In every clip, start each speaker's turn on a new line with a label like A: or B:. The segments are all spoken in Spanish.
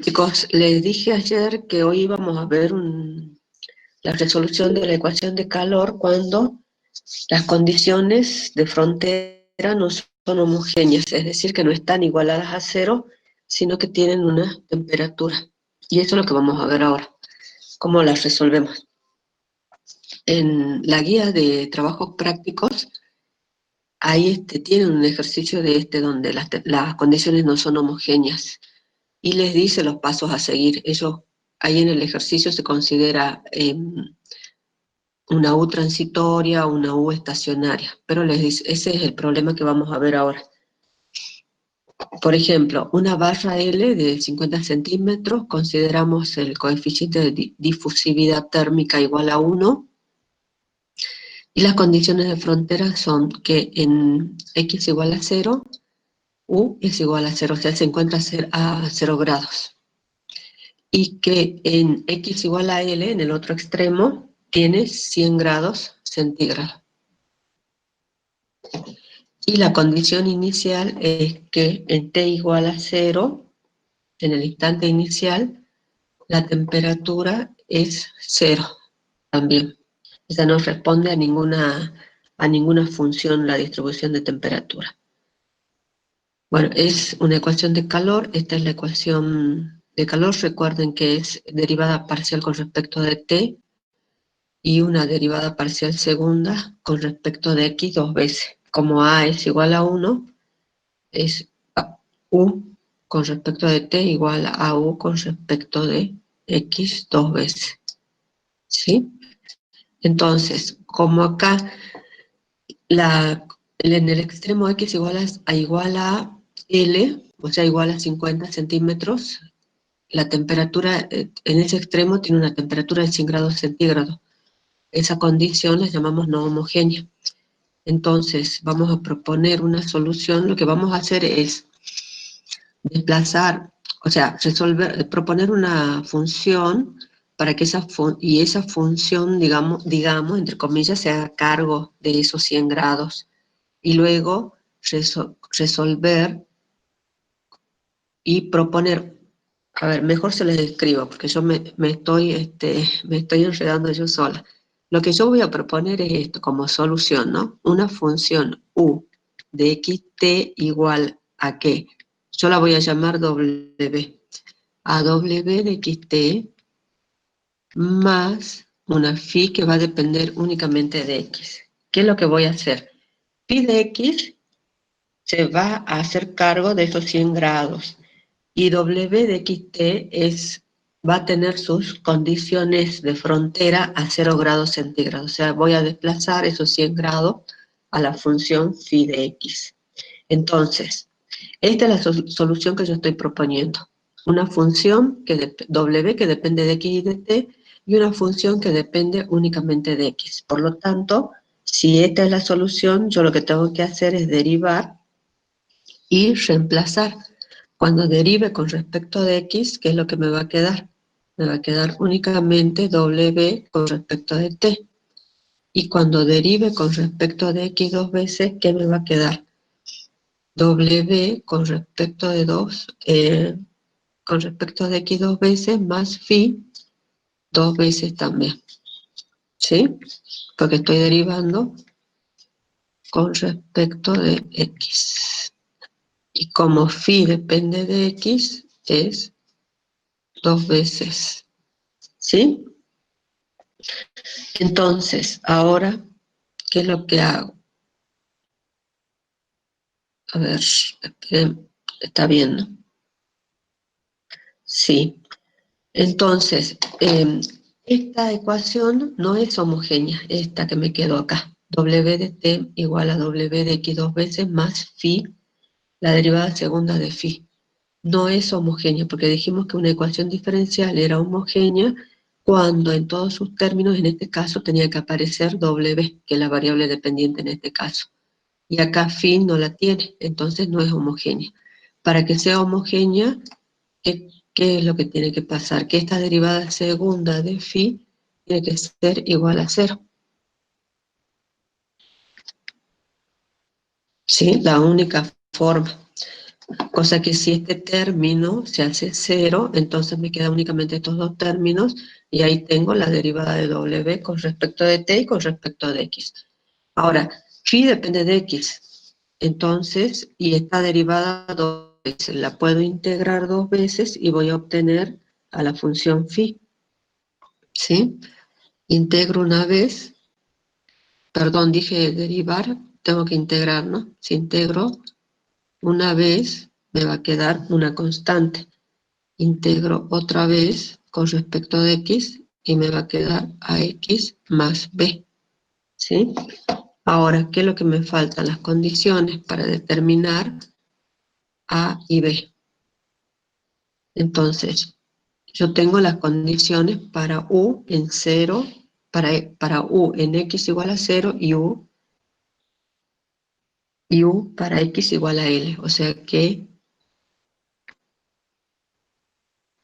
A: Chicos, les dije ayer que hoy íbamos a ver la resolución de la ecuación de calor cuando las condiciones de frontera no son homogéneas, es decir, que no están igualadas a cero, sino que tienen una temperatura. Y eso es lo que vamos a ver ahora, cómo las resolvemos. En la guía de trabajos prácticos, ahí tienen un ejercicio donde las condiciones no son homogéneas y les dice los pasos a seguir. Ahí en el ejercicio se considera una U transitoria o una U estacionaria, pero les dice, ese es el problema que vamos a ver ahora. Por ejemplo, una barra L de 50 centímetros, consideramos el coeficiente de difusividad térmica igual a 1, y las condiciones de frontera son que en X igual a 0, U es igual a 0, o sea, se encuentra a 0 grados. Y que en X igual a L, en el otro extremo, tiene 100 grados centígrados. Y la condición inicial es que en T igual a 0, en el instante inicial, la temperatura es 0 también. O sea, no responde a ninguna función la distribución de temperatura. Bueno, es una ecuación de calor. Esta es la ecuación de calor. Recuerden que es derivada parcial con respecto de T y una derivada parcial segunda con respecto de X dos veces. Como A es igual a 1, es U con respecto de T igual a U con respecto de X dos veces. ¿Sí? Entonces, como acá en el extremo X igual a L, o sea, igual a 50 centímetros, la temperatura en ese extremo tiene una temperatura de 100 grados centígrados. Esa condición la llamamos no homogénea. Entonces, vamos a proponer una solución. Lo que vamos a hacer es desplazar, o sea, proponer una función para que esa función, digamos, entre comillas, se haga cargo de esos 100 grados. Y luego resolver y proponer, a ver, mejor se les escribo, porque yo me estoy enredando yo sola. Lo que yo voy a proponer es esto como solución, ¿no? Una función u de xt igual a ¿qué? Yo la voy a llamar w. A w de xt más una phi que va a depender únicamente de x. ¿Qué es lo que voy a hacer? Phi de x se va a hacer cargo de esos 100 grados. Y W de xt va a tener sus condiciones de frontera a 0 grados centígrados. O sea, voy a desplazar esos 100 grados a la función phi de x. Entonces, esta es la solución que yo estoy proponiendo. Una función W que depende de x y de t, y una función que depende únicamente de x. Por lo tanto, si esta es la solución, yo lo que tengo que hacer es derivar y reemplazar. Cuando derive con respecto de x, ¿qué es lo que me va a quedar? Me va a quedar únicamente w con respecto de t. Y cuando derive con respecto de x dos veces, ¿qué me va a quedar? W con respecto de con respecto de x dos veces más phi dos veces también. ¿Sí? Porque estoy derivando con respecto de x. Y como phi depende de x, es dos veces. ¿Sí? Entonces, ahora, ¿qué es lo que hago? A ver, esperen, ¿está viendo? Sí. Entonces, esta ecuación no es homogénea, esta que me quedó acá. W de t igual a W de x dos veces más phi, la derivada segunda de phi. No es homogénea, porque dijimos que una ecuación diferencial era homogénea cuando en todos sus términos, en este caso, tenía que aparecer W, que es la variable dependiente en este caso. Y acá phi no la tiene, entonces no es homogénea. Para que sea homogénea, ¿qué es lo que tiene que pasar? Que esta derivada segunda de phi tiene que ser igual a 0. ¿Sí? La única forma. Cosa que si este término se hace cero, entonces me quedan únicamente estos dos términos y ahí tengo la derivada de w con respecto de t y con respecto de x. Ahora, phi depende de x, entonces, y esta derivada dos veces, la puedo integrar dos veces y voy a obtener a la función phi, ¿sí? Integro una vez, perdón, dije derivar, tengo que integrar, ¿no? Si integro una vez, me va a quedar una constante. Integro otra vez con respecto de x y me va a quedar ax más b, ¿sí? Ahora, ¿qué es lo que me faltan? Las condiciones para determinar a y b. Entonces, yo tengo las condiciones para u en 0, para u en x igual a 0 y u para x igual a l. O sea que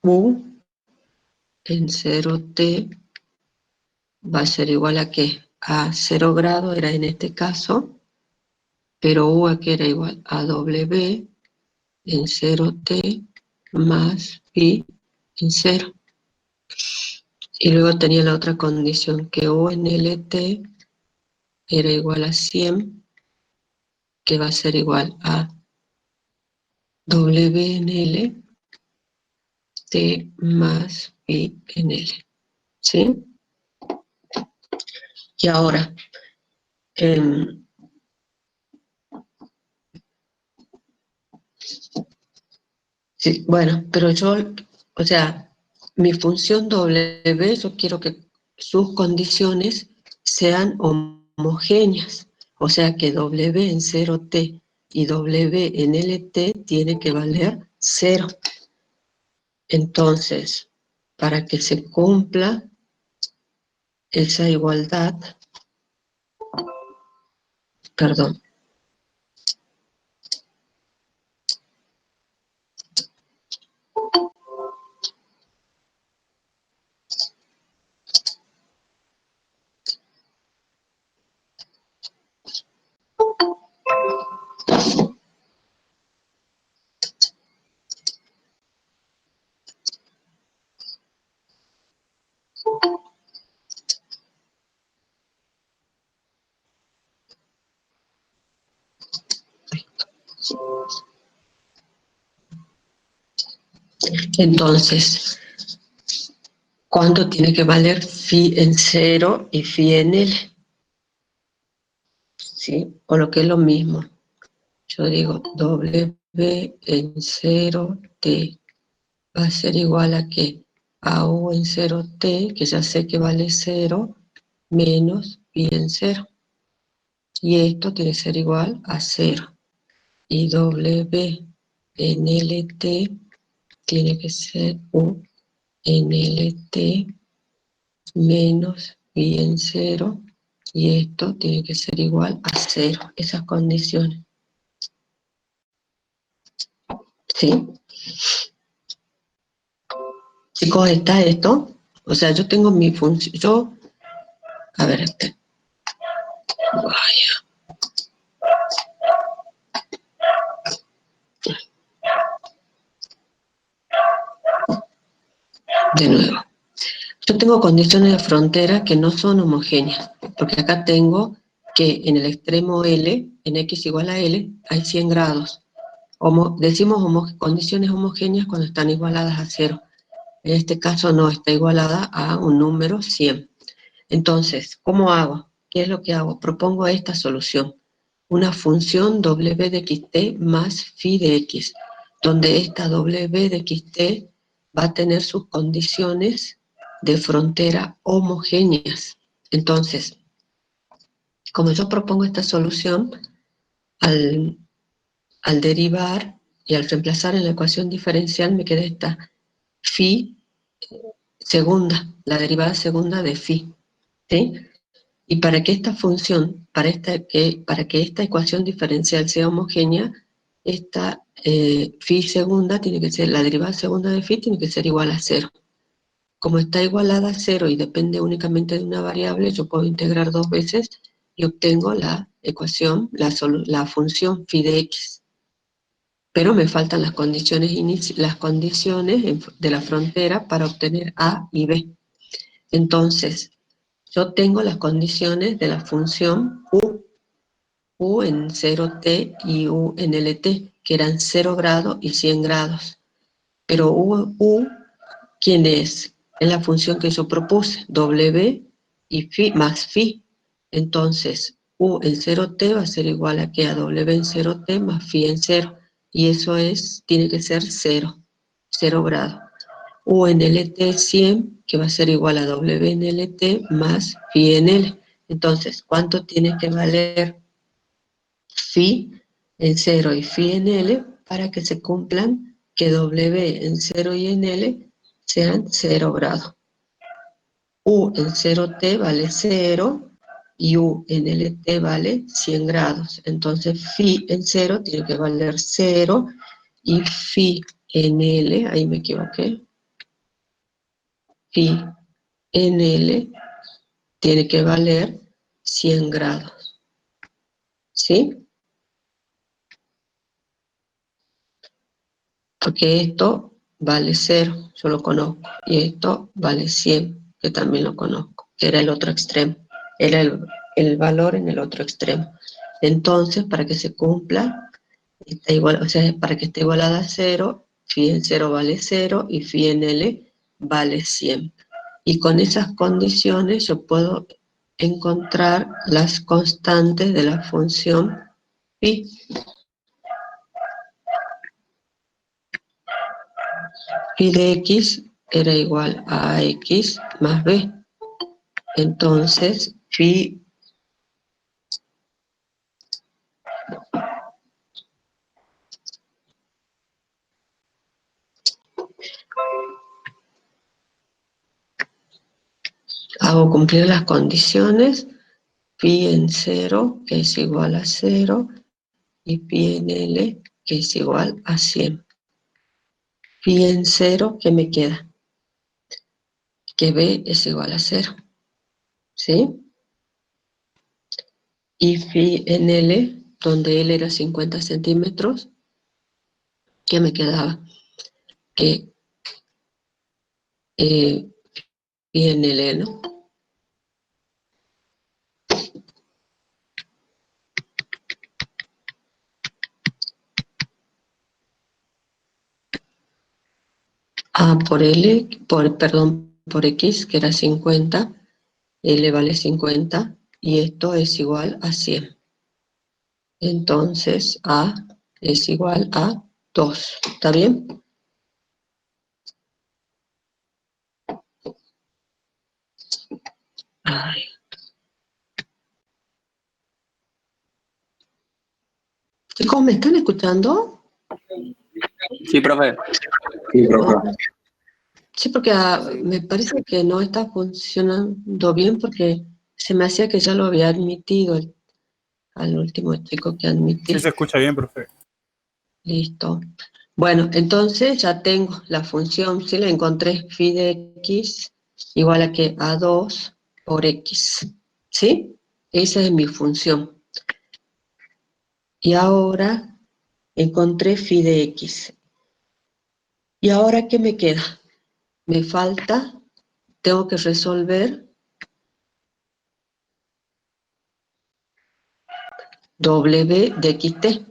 A: u en 0t va a ser igual a qué? A 0 grados era en este caso, pero u aquí era igual a w en 0t más pi en 0. Y luego tenía la otra condición, que u en lt era igual a 100, que va a ser igual a w en l, t más pi en l. ¿Sí? Y ahora, em, sí, bueno, pero yo, o sea, mi función w, yo quiero que sus condiciones sean homogéneas. O sea que w en 0t y w en lt tiene que valer 0. Entonces, para que se cumpla esa igualdad, perdón, entonces, ¿cuánto tiene que valer phi en 0 y phi en l? ¿Sí? O lo que es lo mismo. Yo digo w en 0t va a ser igual a que a u en 0t, que ya sé que vale 0, menos pi en 0. Y esto tiene que ser igual a 0. Y w en lt tiene que ser u en lt menos pi en 0. Y esto tiene que ser igual a 0. Esas condiciones. ¿Sí? Chicos, ¿está esto? O sea, yo tengo mi función, a ver, de nuevo. Yo tengo condiciones de frontera que no son homogéneas, porque acá tengo que en el extremo L, en x igual a L, hay 100 grados. Decimos condiciones homogéneas cuando están igualadas a 0. En este caso no, está igualada a un número 100. Entonces, ¿cómo hago? ¿Qué es lo que hago? Propongo esta solución. Una función w de xt más phi de x, donde esta w de xt va a tener sus condiciones de frontera homogéneas. Entonces, como yo propongo esta solución, al, al derivar y al reemplazar en la ecuación diferencial me queda esta phi segunda, la derivada segunda de phi, ¿sí? Y para que esta función, para que esta ecuación diferencial sea homogénea, esta phi segunda tiene que ser, la derivada segunda de phi tiene que ser igual a 0. Como está igualada a 0 y depende únicamente de una variable, yo puedo integrar dos veces y obtengo la ecuación, la función phi de x. pero me faltan las condiciones, de la frontera para obtener A y B. Entonces, yo tengo las condiciones de la función U en 0t y U en LT, que eran 0 grados y 100 grados. Pero ¿quién es? Es la función que yo propuse, W y phi más phi. Entonces, U en 0t va a ser igual a que a W en 0t más phi en 0. Y eso tiene que ser 0, 0 grados. U en LT 100, que va a ser igual a W en LT más phi en L. Entonces, ¿cuánto tiene que valer phi en 0 y phi en L para que se cumplan que W en 0 y en L sean 0 grados? U en 0t vale 0 y U en LT vale 100 grados. Entonces phi en 0 tiene que valer 0 y phi en L, ahí me equivoqué, phi en L tiene que valer 100 grados. ¿Sí? Porque esto vale 0, yo lo conozco, y esto vale 100, que también lo conozco, que era el otro extremo, era el valor en el otro extremo. Entonces, para que se cumpla, está igual, o sea, para que esté igualada a 0, phi en 0 vale 0 y phi en L vale 100. Y con esas condiciones yo puedo encontrar las constantes de la función phi. Phi de x era igual a x más b. Entonces, phi hago cumplir las condiciones, phi en 0, que es igual a 0, y phi en L, que es igual a 100. Phi en 0, ¿qué me queda? Que b es igual a 0, ¿sí? Y phi en L, donde L era 50 centímetros, ¿qué me quedaba? Que phi en L, ¿no? A por L, por X, que era 50, L vale 50, y esto es igual a 100. Entonces, A es igual a 2. ¿Está bien? Ay. Chicos, ¿me están escuchando?
B: Sí, profe.
C: Sí, profe.
A: Sí, porque me parece que no está funcionando bien porque se me hacía que ya lo había admitido al último chico que admití.
D: Sí, se escucha bien, profe.
A: Listo. Bueno, entonces ya tengo la función, sí la encontré, phi de x igual a que a2 por x, ¿sí? Esa es mi función. Y ahora encontré phi de x. ¿Y ahora qué me queda? Me falta, tengo que resolver W de xt,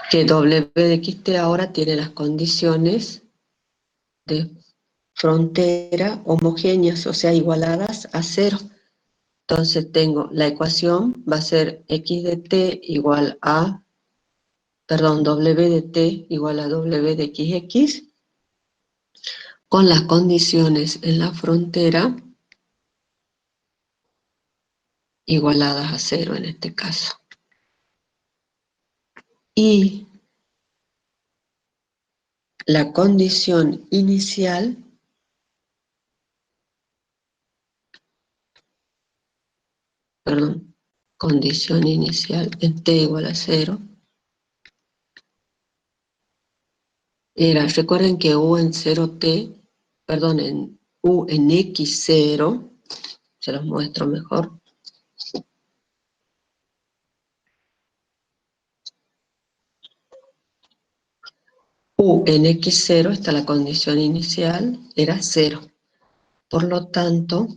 A: que W de xt ahora tiene las condiciones de frontera homogéneas, o sea, igualadas a 0. Entonces tengo la ecuación, va a ser x de t igual a, W de t igual a W de xx, con las condiciones en la frontera igualadas a 0 en este caso. Y la condición inicial condición inicial en t igual a 0, era, recuerden que u en 0t, en u en x0, se los muestro mejor, U en x0, está la condición inicial, era 0. Por lo tanto,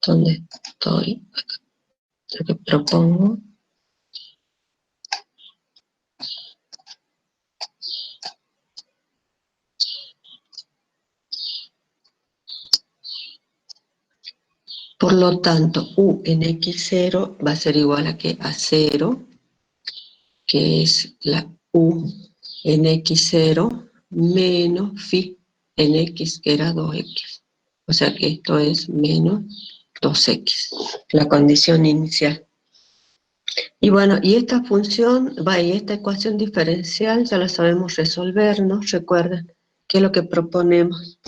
A: ¿dónde estoy? Lo que propongo. Por lo tanto, U en x0 va a ser igual a que a 0, que es la U en x0 menos phi en x, que era 2x. O sea que esto es menos 2x, la condición inicial. Y bueno, y esta función, y esta ecuación diferencial ya la sabemos resolver, ¿no? Recuerden, ¿qué es lo que proponemos?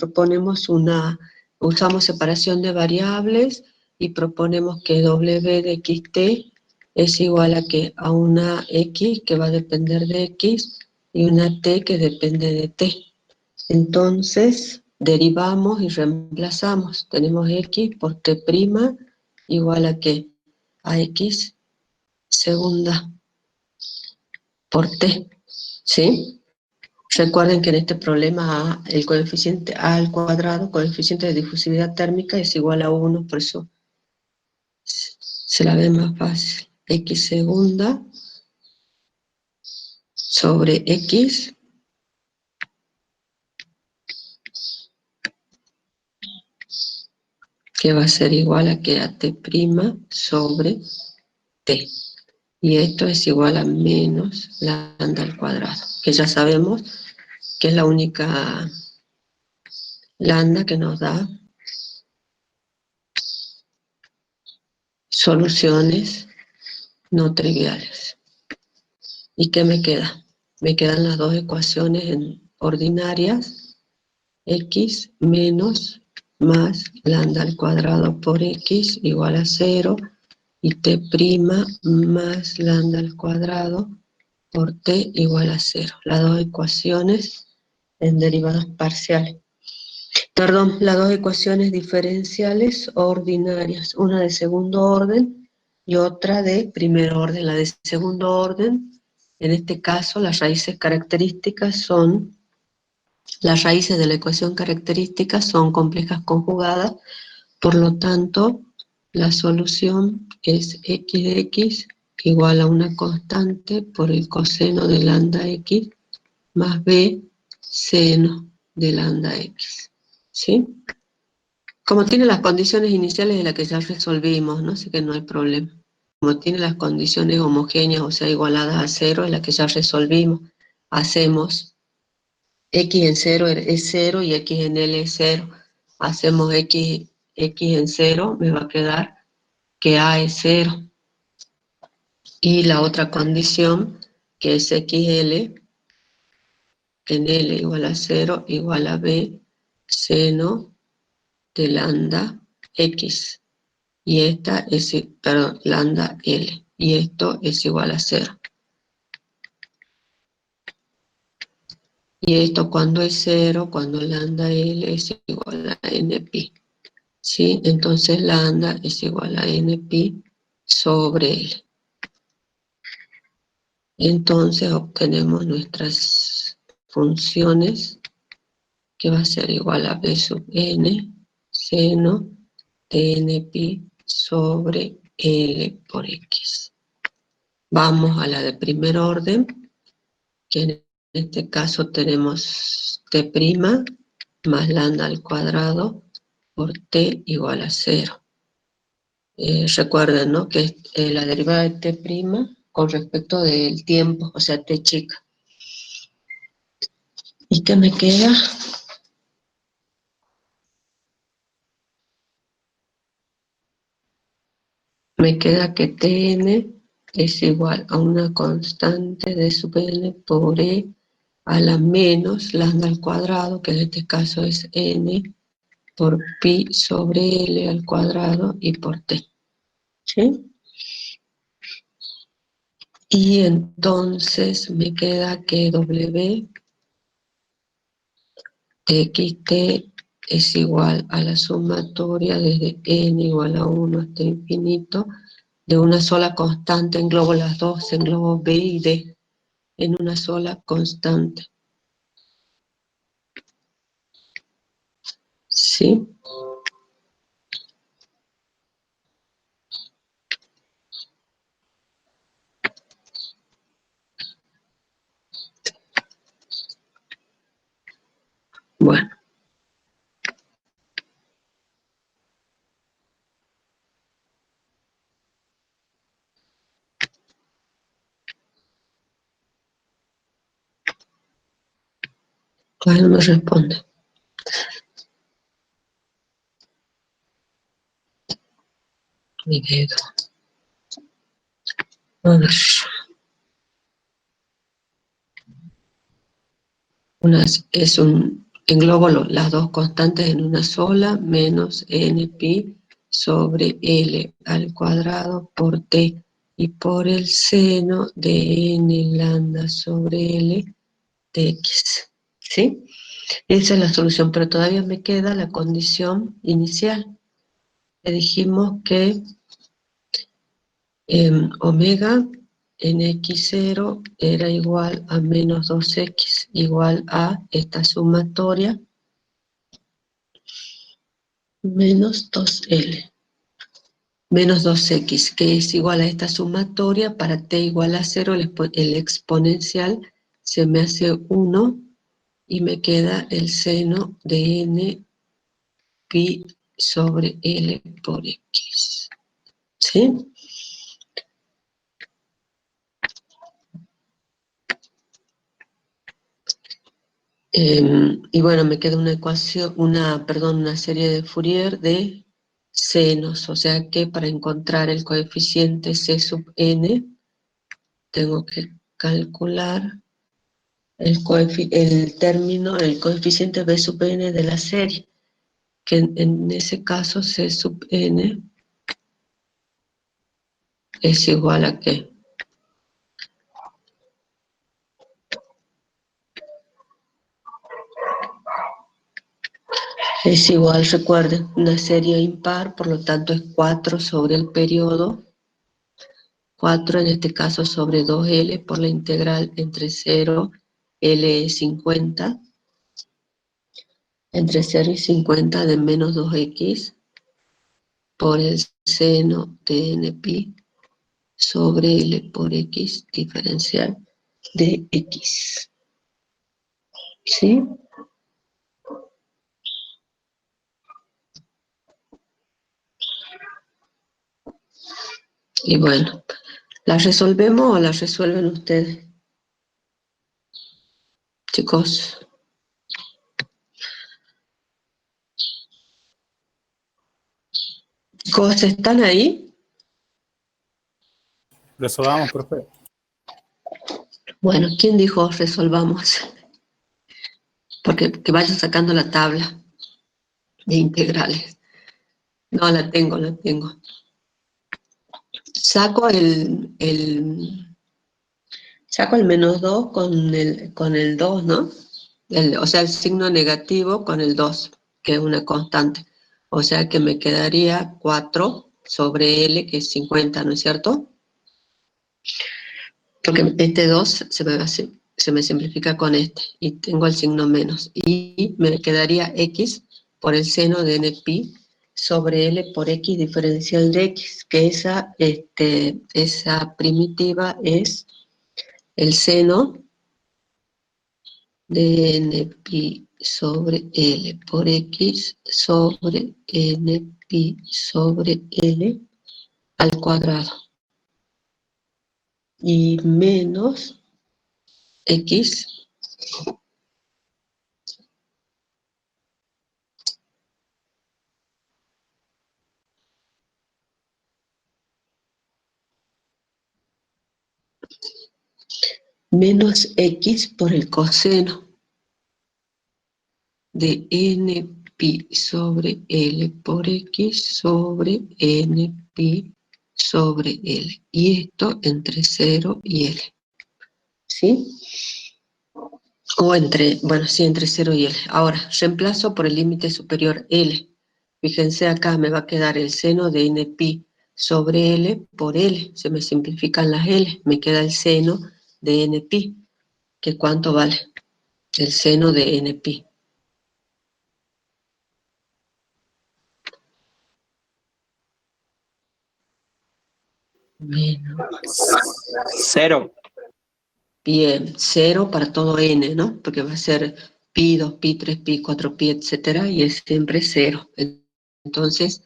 A: Usamos separación de variables y proponemos que w de xt es igual a que a una x que va a depender de x y una t que depende de t. Entonces, derivamos y reemplazamos. Tenemos x por t' igual a que a x segunda por t, ¿sí? Recuerden que en este problema A, el coeficiente A al cuadrado, coeficiente de difusividad térmica, es igual a 1, por eso se la ve más fácil. X segunda sobre X que va a ser igual a que a t' sobre t. Y esto es igual a menos lambda al cuadrado, que ya sabemos que es la única lambda que nos da soluciones no triviales. ¿Y qué me queda? Me quedan las dos ecuaciones ordinarias, x menos más lambda al cuadrado por x igual a 0, y t' más lambda al cuadrado por t igual a 0. Las dos ecuaciones en derivadas parciales. Perdón, las dos ecuaciones diferenciales ordinarias, una de segundo orden y otra de primer orden. La de segundo orden, en este caso, las raíces de la ecuación característica son complejas conjugadas, por lo tanto, la solución es x de x igual a una constante por el coseno de lambda x más b seno de lambda x. ¿Sí? Como tiene las condiciones iniciales de las que ya resolvimos, ¿no? Así que no hay problema. Como tiene las condiciones homogéneas, o sea, igualadas a 0, en las que ya resolvimos, hacemos x en 0 es 0 y x en L es 0. Hacemos x en 0, me va a quedar que a es 0. Y la otra condición, que es xl, en L igual a 0, igual a b seno de lambda x. Y esta es, perdón, lambda L. Y esto es igual a 0. Y esto cuando es 0, cuando lambda L es igual a NP. ¿Sí? Entonces lambda es igual a NP sobre L. Entonces obtenemos nuestras funciones, que va a ser igual a B sub N seno de NP sobre L por X. Vamos a la de primer orden, que en este caso tenemos t' más lambda al cuadrado por t igual a 0. Recuerden, ¿no?, que es la derivada de t' con respecto del tiempo, o sea, t chica. ¿Y qué me queda? Me queda que Tn es igual a una constante de sub n por e a la menos lambda al cuadrado, que en este caso es n, por pi sobre l al cuadrado y por t. ¿Sí? Y entonces me queda que w de xt es igual a la sumatoria desde n igual a 1 hasta infinito de una sola constante, englobo las dos, englobo b y d. en una sola constante. ¿Sí? Bueno. Ay, no me responde. Mi dedo. A ver. Englobo las dos constantes en una sola, menos npi sobre L al cuadrado por T y por el seno de n lambda sobre L de X. ¿Sí? Esa es la solución, pero todavía me queda la condición inicial. Le dijimos que omega en x0 era igual a menos 2x igual a esta sumatoria menos 2L, menos 2X, que es igual a esta sumatoria. Para T igual a 0, el exponencial se me hace 1 y me queda el seno de N pi sobre L por X. ¿Sí? Y bueno, me queda una ecuación, una serie de Fourier de senos, o sea que para encontrar el coeficiente C sub n, tengo que calcular el coeficiente B sub n de la serie, que en ese caso C sub n es igual a ¿qué? Es igual, recuerden, una serie impar, por lo tanto es 4 sobre el periodo, 4 en este caso sobre 2L por la integral entre 0, L es 50, entre 0 y 50 de menos 2X por el seno de NPi sobre L por X diferencial de X. ¿Sí? Y bueno, ¿las resolvemos o las resuelven ustedes? Chicos. Chicos, ¿están ahí?
C: Resolvamos, profe.
A: Bueno, ¿quién dijo resolvamos? Porque que vaya sacando la tabla de integrales. No, la tengo. Saco saco el menos 2 con el 2, ¿no? O sea, el signo negativo con el 2, que es una constante. O sea que me quedaría 4 sobre L, que es 50, ¿no es cierto? Porque este 2 se me simplifica con este, y tengo el signo menos. Y me quedaría X por el seno de NPi sobre L por X diferencial de X, que esa primitiva es el seno de NPi sobre L por X sobre NPi sobre L al cuadrado. Y menos X menos X por el coseno de NPi sobre L por X sobre NPi sobre L. Y esto entre 0 y L. ¿Sí? O entre 0 y L. Ahora, reemplazo por el límite superior L. Fíjense acá, me va a quedar el seno de NPi sobre L por L. Se me simplifican las L. Me queda el seno de NPi. que cuánto vale el seno de NP. Menos.
B: 0.
A: Bien, 0 para todo n, ¿no? Porque va a ser pi, 2pi, 3pi, 4pi, etcétera, y es siempre 0. Entonces,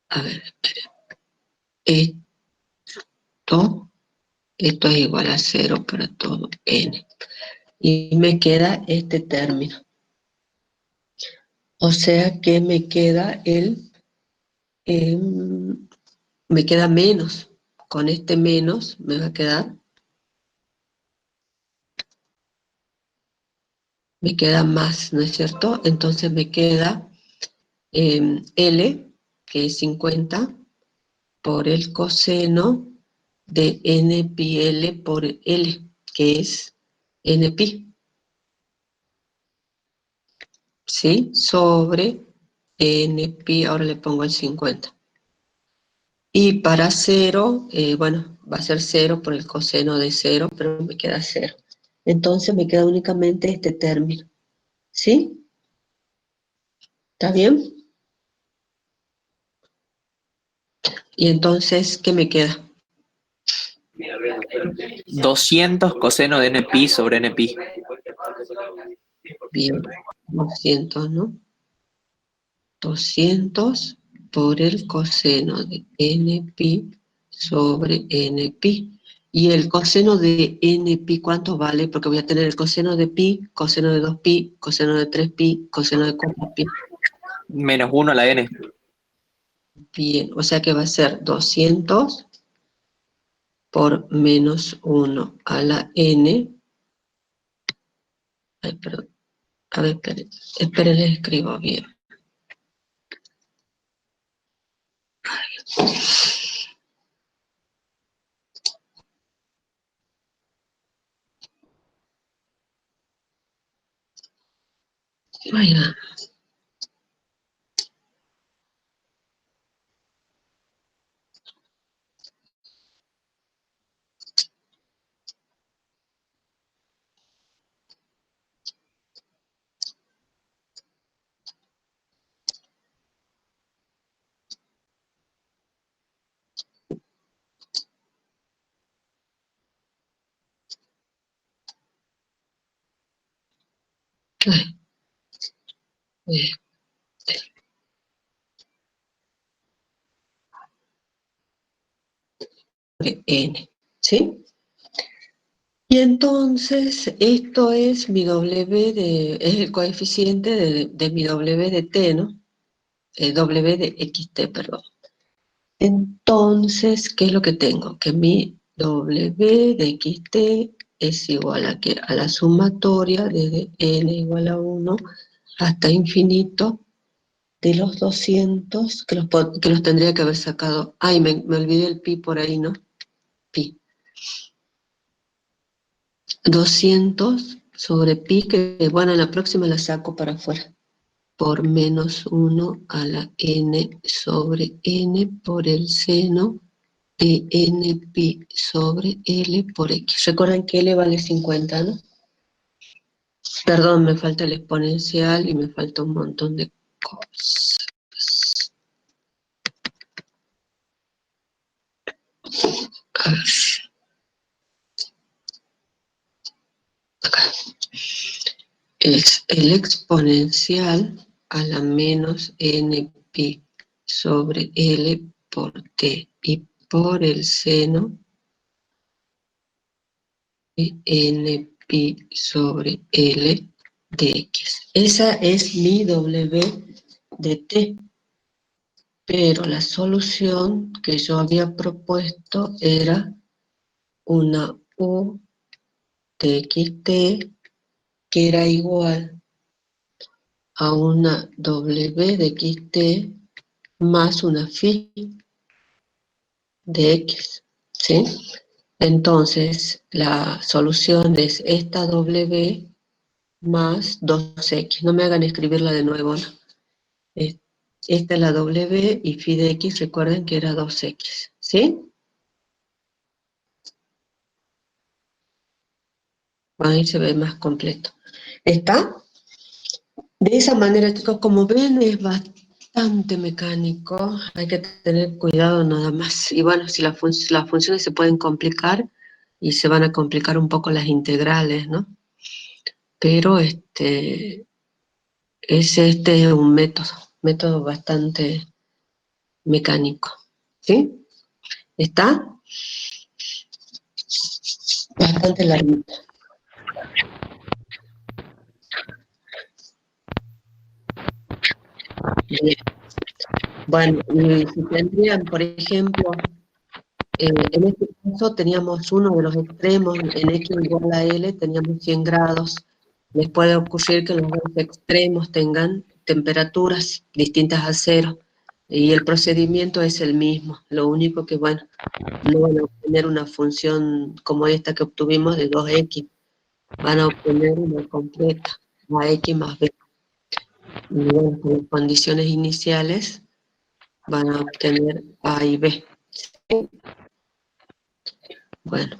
A: a ver, espera. Esto es igual a 0 para todo n. Y me queda este término. O sea que me queda me queda menos. Con este menos me va a quedar, me queda más, ¿no es cierto? Entonces me queda L, que es 50, por el coseno de n pi L por L, que es n pi, ¿sí? Sobre n pi, ahora le pongo el 50. Y para 0, bueno, va a ser 0 por el coseno de 0, pero me queda 0. Entonces me queda únicamente este término, ¿sí? ¿Está bien? Y entonces, ¿qué me queda?
B: 200 coseno de NPi sobre NPi.
A: Bien, 200, ¿no? 200 por el coseno de npi sobre npi. Y el coseno de npi, ¿cuánto vale? Porque voy a tener el coseno de pi, coseno de 2pi, coseno de 3pi, coseno de 4pi.
B: Menos 1 a la n.
A: Bien, o sea que va a ser 200 por menos 1 a la n. Ay, perdón. A ver, esperen, les escribo bien. Ahí va. Ay, sobre n, ¿sí? Y entonces esto es mi es el coeficiente de mi W de t, ¿no? W de xt, perdón. Entonces, ¿qué es lo que tengo? Que mi W de xt es igual a la sumatoria desde n igual a 1 hasta infinito de los 200, que los tendría que haber sacado. Ay, me olvidé el pi por ahí, ¿no? Pi. 200 sobre pi, que bueno, en la próxima la saco para afuera, por menos 1 a la n sobre n por el seno de n pi sobre L por X. Recuerden que L vale 50, ¿no? Perdón, me falta el exponencial y me falta un montón de cosas. A ver, acá. Es el exponencial a la menos n pi sobre L por T y por el seno de n pi sobre L de X. Esa es mi W de T, pero la solución que yo había propuesto era una U de XT que era igual a una W de XT más una phi de X, ¿sí? Entonces, la solución es esta W más 2X. No me hagan escribirla de nuevo, ¿no? Esta es la W y phi de X, recuerden que era 2X, ¿sí? Ahí se ve más completo. ¿Está? De esa manera, chicos, como ven, es bastante mecánico. Hay que tener cuidado nada más. Y bueno, si las funciones se pueden complicar y se van a complicar un poco las integrales, ¿no? Pero este es un método bastante mecánico. ¿Sí? ¿Está? Bastante larguito. Bien. Bueno, y si tendrían, por ejemplo, en este caso teníamos uno de los extremos, en X igual a L teníamos 100 grados. Les puede ocurrir que los dos extremos tengan temperaturas distintas a cero y el procedimiento es el mismo. Lo único que, bueno, no van a obtener una función como esta que obtuvimos de 2x, van a obtener una completa, ax más b. Y bueno, con las condiciones iniciales van a obtener a y b. Bueno.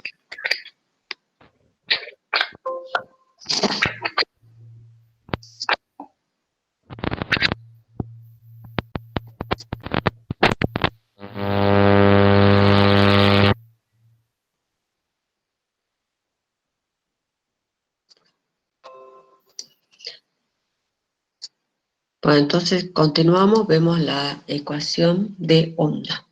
A: Pues entonces continuamos, vemos la ecuación de onda.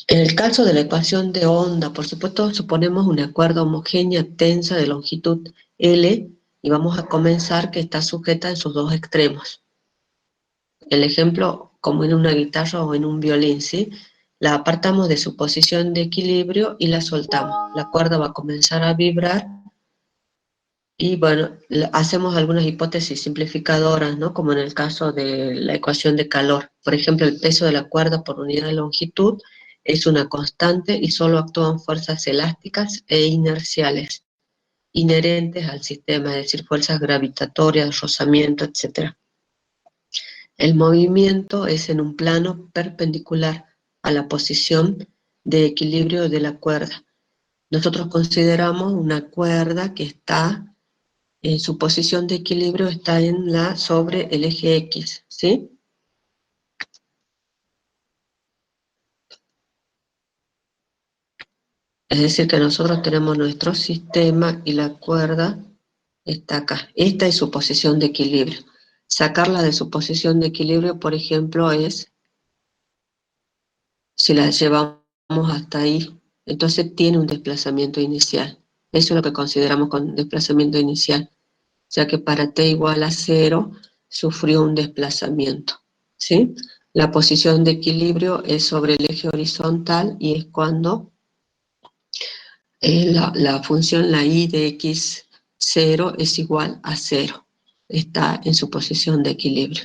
A: En el caso de la ecuación de onda, por supuesto, suponemos una cuerda homogénea tensa de longitud L y vamos a comenzar que está sujeta en sus dos extremos. El ejemplo, como en una guitarra o en un violín, ¿sí? La apartamos de su posición de equilibrio y la soltamos. La cuerda va a comenzar a vibrar. Y bueno, hacemos algunas hipótesis simplificadoras, ¿no? Como en el caso de la ecuación de calor. Por ejemplo, el peso de la cuerda por unidad de longitud es una constante y solo actúan fuerzas elásticas e inerciales inherentes al sistema, es decir, fuerzas gravitatorias, rozamiento, etc. El movimiento es en un plano perpendicular a la posición de equilibrio de la cuerda. Nosotros consideramos una cuerda que está su posición de equilibrio está sobre el eje X, ¿sí? Es decir, que nosotros tenemos nuestro sistema y la cuerda está acá. Esta es su posición de equilibrio. Sacarla de su posición de equilibrio, por ejemplo, es si la llevamos hasta ahí, entonces tiene un desplazamiento inicial. Eso es lo que consideramos con desplazamiento inicial, ya que para t igual a 0 sufrió un desplazamiento, ¿sí? La posición de equilibrio es sobre el eje horizontal y es cuando la función, la y de x0 es igual a 0. Está en su posición de equilibrio.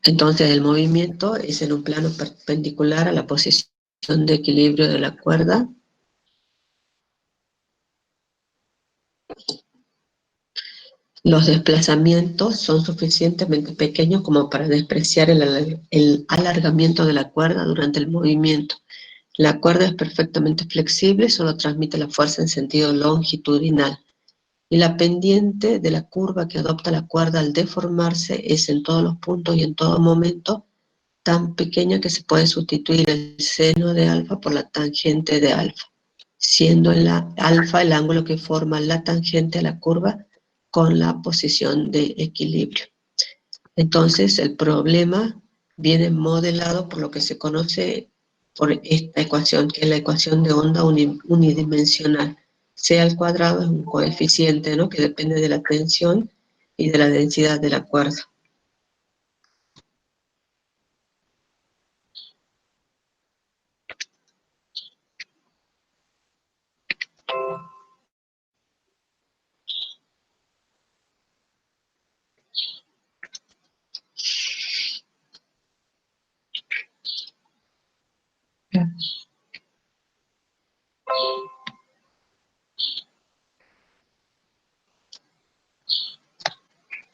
A: Entonces el movimiento es en un plano perpendicular a la posición de equilibrio de la cuerda. Los desplazamientos son suficientemente pequeños como para despreciar el alargamiento de la cuerda durante el movimiento. La cuerda es perfectamente flexible, solo transmite la fuerza en sentido longitudinal. Y la pendiente de la curva que adopta la cuerda al deformarse es en todos los puntos y en todo momento tan pequeña que se puede sustituir el seno de alfa por la tangente de alfa, siendo alfa el ángulo que forma la tangente a la curva con la posición de equilibrio. Entonces el problema viene modelado por lo que se conoce por esta ecuación, que es la ecuación de onda unidimensional. C al cuadrado es un coeficiente, ¿no?, que depende de la tensión y de la densidad de la cuerda.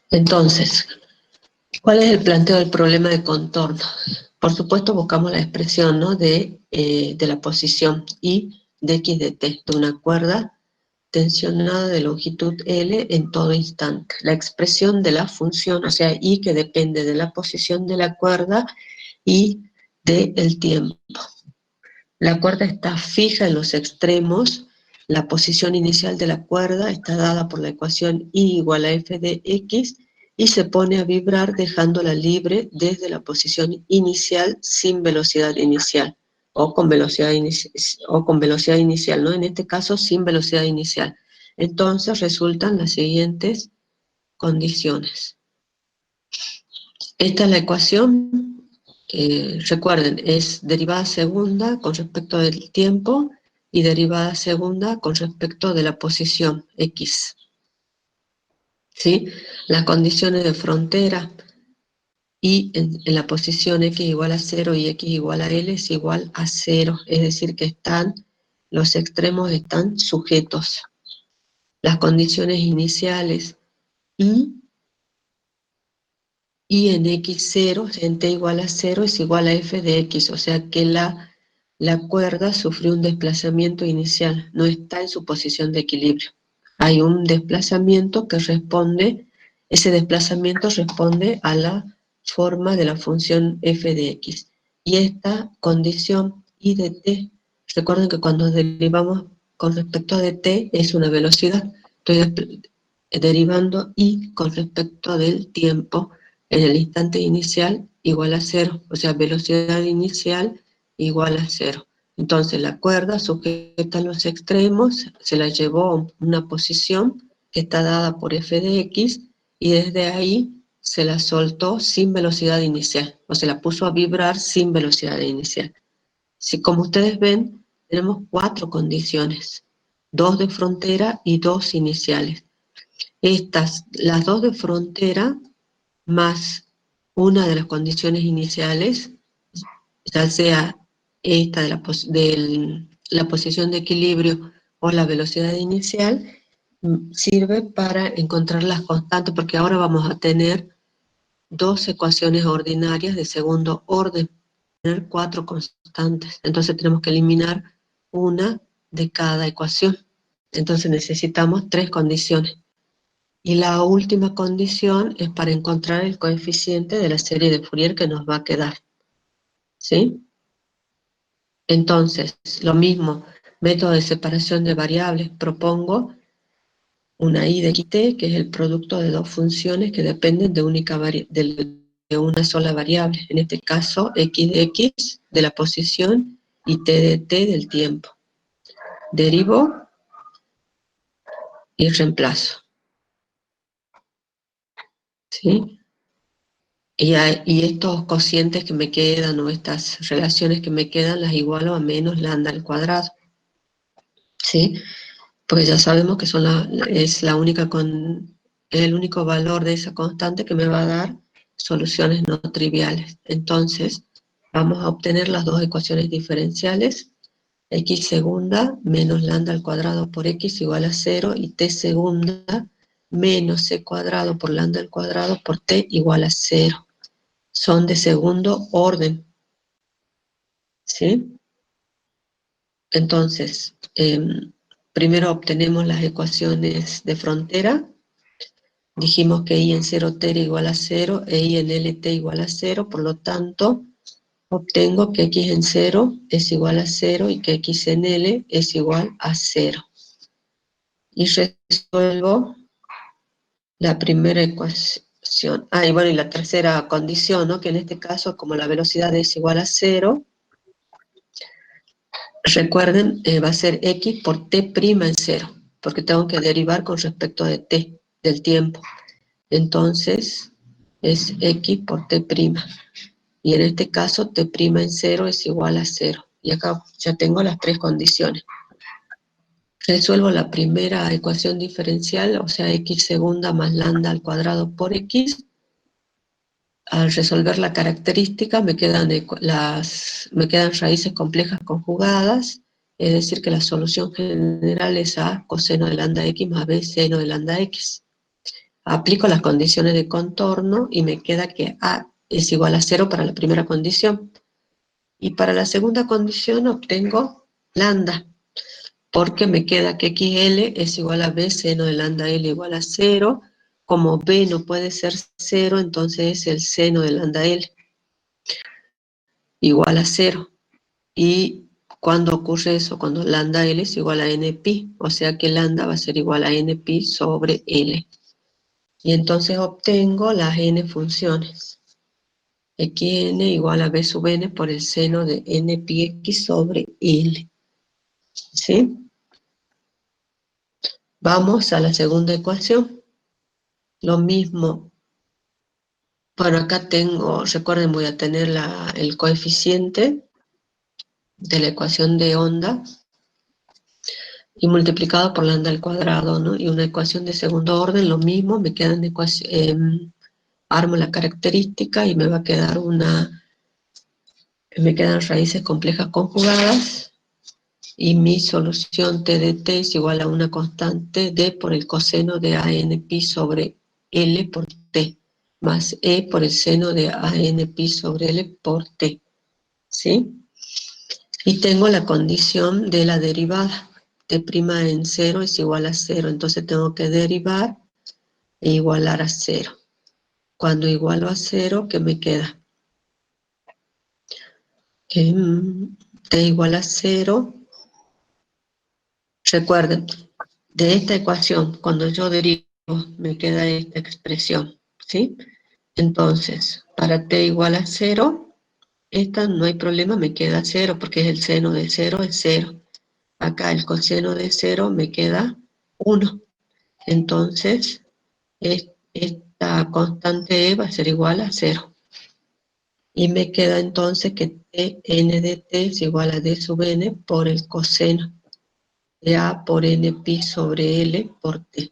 A: Entonces, ¿cuál es el planteo del problema de contorno? por supuesto buscamos la expresión, ¿no?, de la posición I de X de T, de una cuerda tensionada de longitud L en todo instante. La expresión de la función, o sea, I, que depende de la posición de la cuerda y del tiempo. La cuerda está fija en los extremos. La posición inicial de la cuerda está dada por la ecuación I igual a F de X y se pone a vibrar dejándola libre desde la posición inicial sin velocidad inicial o con velocidad inicial, ¿no? En este caso sin velocidad inicial. Entonces resultan las siguientes condiciones. Esta es la ecuación, recuerden, es derivada segunda con respecto del tiempo y derivada segunda con respecto de la posición X. ¿Sí? Las condiciones de frontera y en la posición X igual a 0 y X igual a L es igual a 0, es decir que los extremos están sujetos. Las condiciones iniciales y en x0, en t igual a 0, es igual a f de x, o sea que la cuerda sufrió un desplazamiento inicial, no está en su posición de equilibrio. Hay un desplazamiento que ese desplazamiento responde a la forma de la función f de x. Y esta condición I de t, recuerden que cuando derivamos con respecto a de t es una velocidad, estoy derivando I con respecto del tiempo en el instante inicial igual a 0, o sea, velocidad inicial igual a 0. Entonces la cuerda sujeta los extremos, se la llevó a una posición que está dada por f de x y desde ahí se la soltó sin velocidad inicial, o se la puso a vibrar sin velocidad inicial. Si, como ustedes ven, tenemos 4 condiciones, 2 de frontera y 2 iniciales. Las 2 de frontera más una de las condiciones iniciales, ya sea esta de la posición de equilibrio o la velocidad inicial, sirve para encontrar las constantes, porque ahora vamos a tener 2 ecuaciones ordinarias de segundo orden, tener 4 constantes, entonces tenemos que eliminar una de cada ecuación, entonces necesitamos 3 condiciones. Y la última condición es para encontrar el coeficiente de la serie de Fourier que nos va a quedar. ¿Sí? Entonces, lo mismo, método de separación de variables. Propongo una I de xt, que es el producto de 2 funciones que dependen de una sola variable. En este caso, x de x de la posición y t de t del tiempo. Derivo y reemplazo. ¿Sí? Y estos cocientes que me quedan, o estas relaciones que me quedan, las igualo a menos lambda al cuadrado. ¿Sí? Porque ya sabemos que es el único valor de esa constante que me va a dar soluciones no triviales. Entonces, vamos a obtener las 2 ecuaciones diferenciales, x segunda menos lambda al cuadrado por x igual a 0, y t segunda menos c cuadrado por lambda al cuadrado por t igual a 0. Son de segundo orden, ¿sí? Entonces, primero obtenemos las ecuaciones de frontera. Dijimos que I en 0t era igual a 0 e I en LT igual a 0, por lo tanto, obtengo que x en 0 es igual a 0 y que x en L es igual a 0. Y resuelvo la primera ecuación. Y bueno, y la tercera condición, ¿no? Que en este caso, como la velocidad es igual a 0, recuerden, va a ser x por t' en 0, porque tengo que derivar con respecto de t, del tiempo. Entonces, es x por t'. Y en este caso, t' en 0 es igual a 0. Y acá ya tengo las 3 condiciones. Resuelvo la primera ecuación diferencial, o sea, x segunda más lambda al cuadrado por x. Al resolver la característica me quedan raíces complejas conjugadas, es decir que la solución general es a coseno de lambda x más b seno de lambda x. Aplico las condiciones de contorno y me queda que a es igual a 0 para la primera condición. Y para la segunda condición obtengo lambda, porque me queda que XL es igual a B seno de lambda L igual a 0. Como B no puede ser 0, entonces es el seno de lambda L igual a 0. Y ¿cuándo ocurre eso? Cuando lambda L es igual a NP, o sea que lambda va a ser igual a NP sobre L. Y entonces obtengo las n funciones. Xn igual a B sub n por el seno de NPX sobre L. ¿Sí? Vamos a la segunda ecuación. Lo mismo. Bueno, acá tengo, recuerden, voy a tener el coeficiente de la ecuación de onda y multiplicado por lambda al cuadrado, ¿no? Y una ecuación de segundo orden, lo mismo, me quedan armo la característica y me va a quedar me quedan raíces complejas conjugadas y mi solución T de T es igual a una constante D por el coseno de ANP sobre L por T, más E por el seno de ANP sobre L por T, ¿sí? Y tengo la condición de la derivada. T' en 0 es igual a 0, entonces tengo que derivar e igualar a 0. Cuando igualo a 0, ¿qué me queda? T igual a 0. Recuerden, de esta ecuación, cuando yo derivo, me queda esta expresión, ¿sí? Entonces, para t igual a 0, esta no hay problema, me queda 0, porque es el seno de 0, es 0. Acá el coseno de 0 me queda 1. Entonces, esta constante e va a ser igual a 0. Y me queda entonces que n de t es igual a d sub n por el coseno de a por n pi sobre l por t.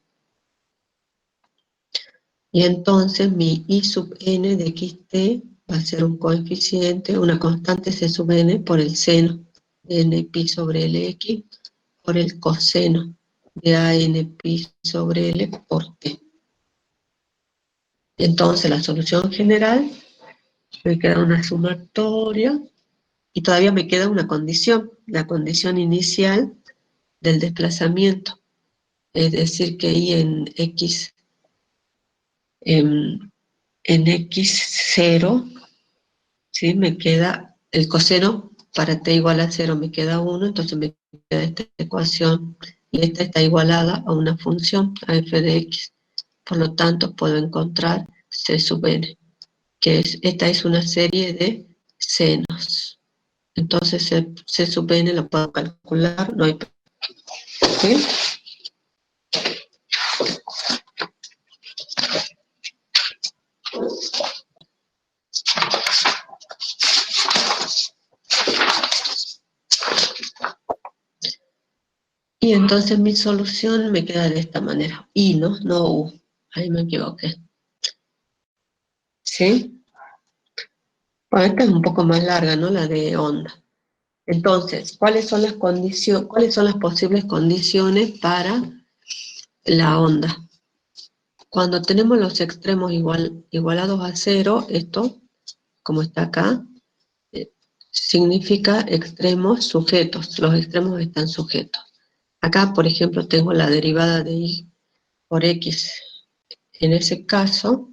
A: Y entonces mi I sub n de xt va a ser un coeficiente, una constante C sub n por el seno de n pi sobre lx por el coseno de a n pi sobre l por t. Entonces la solución general me queda una sumatoria y todavía me queda una condición, la condición inicial del desplazamiento. Es decir, que I en x, en x0, ¿sí? Me queda el coseno para t igual a 0, me queda 1, entonces me queda esta ecuación, y esta está igualada a una función, a f de x. Por lo tanto, puedo encontrar c sub n, que esta es una serie de senos. Entonces, c sub n lo puedo calcular, no hay problema. ¿Sí? Y entonces mi solución me queda de esta manera. I, ¿no? No U. Ahí me equivoqué. ¿Sí? Bueno, esta es un poco más larga, ¿no? La de onda. Entonces, ¿cuáles son las condiciones, cuáles son las posibles condiciones para la onda? Cuando tenemos los extremos igualados a 0, esto, como está acá, significa extremos sujetos. Los extremos están sujetos. Acá, por ejemplo, tengo la derivada de y por x. En ese caso,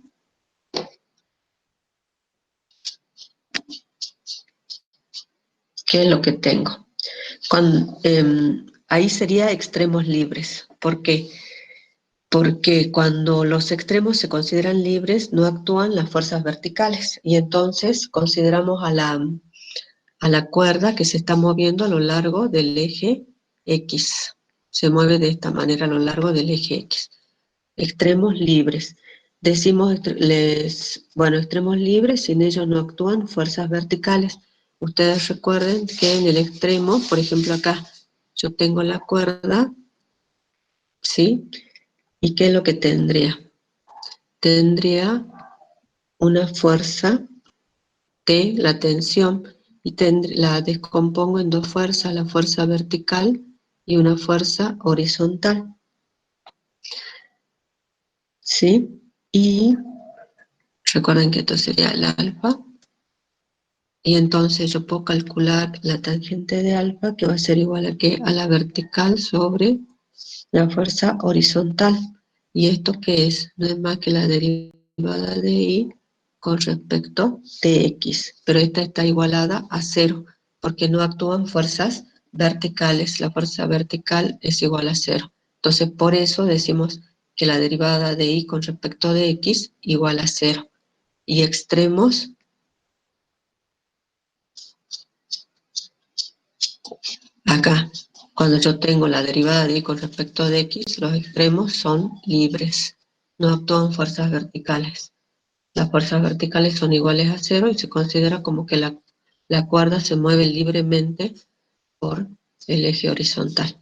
A: ¿qué es lo que tengo? Ahí sería extremos libres. ¿Por qué? Porque cuando los extremos se consideran libres, no actúan las fuerzas verticales, y entonces consideramos a la cuerda que se está moviendo a lo largo del eje X. Se mueve de esta manera a lo largo del eje X. Extremos libres. Decimos, bueno, extremos libres, sin ellos no actúan fuerzas verticales. Ustedes recuerden que en el extremo, por ejemplo acá, yo tengo la cuerda, ¿sí? ¿Y qué es lo que tendría? Tendría una fuerza T, la tensión, y la descompongo en dos fuerzas, la fuerza vertical y una fuerza horizontal. ¿Sí? Y Recuerden que esto sería el alfa. Y entonces yo puedo calcular la tangente de alfa, que va a ser igual a ¿qué? A la vertical sobre la fuerza horizontal. ¿Y esto qué es? No es más que la derivada de y con respecto de x. Pero esta está igualada a cero, porque no actúan fuerzas verticales. La fuerza vertical es igual a cero. Entonces, por eso decimos que la derivada de y con respecto de x igual a cero. Y extremos, acá, cuando yo tengo la derivada de y con respecto de x, los extremos son libres, no actúan fuerzas verticales. Las fuerzas verticales son iguales a cero y se considera como que la cuerda se mueve libremente por el eje horizontal,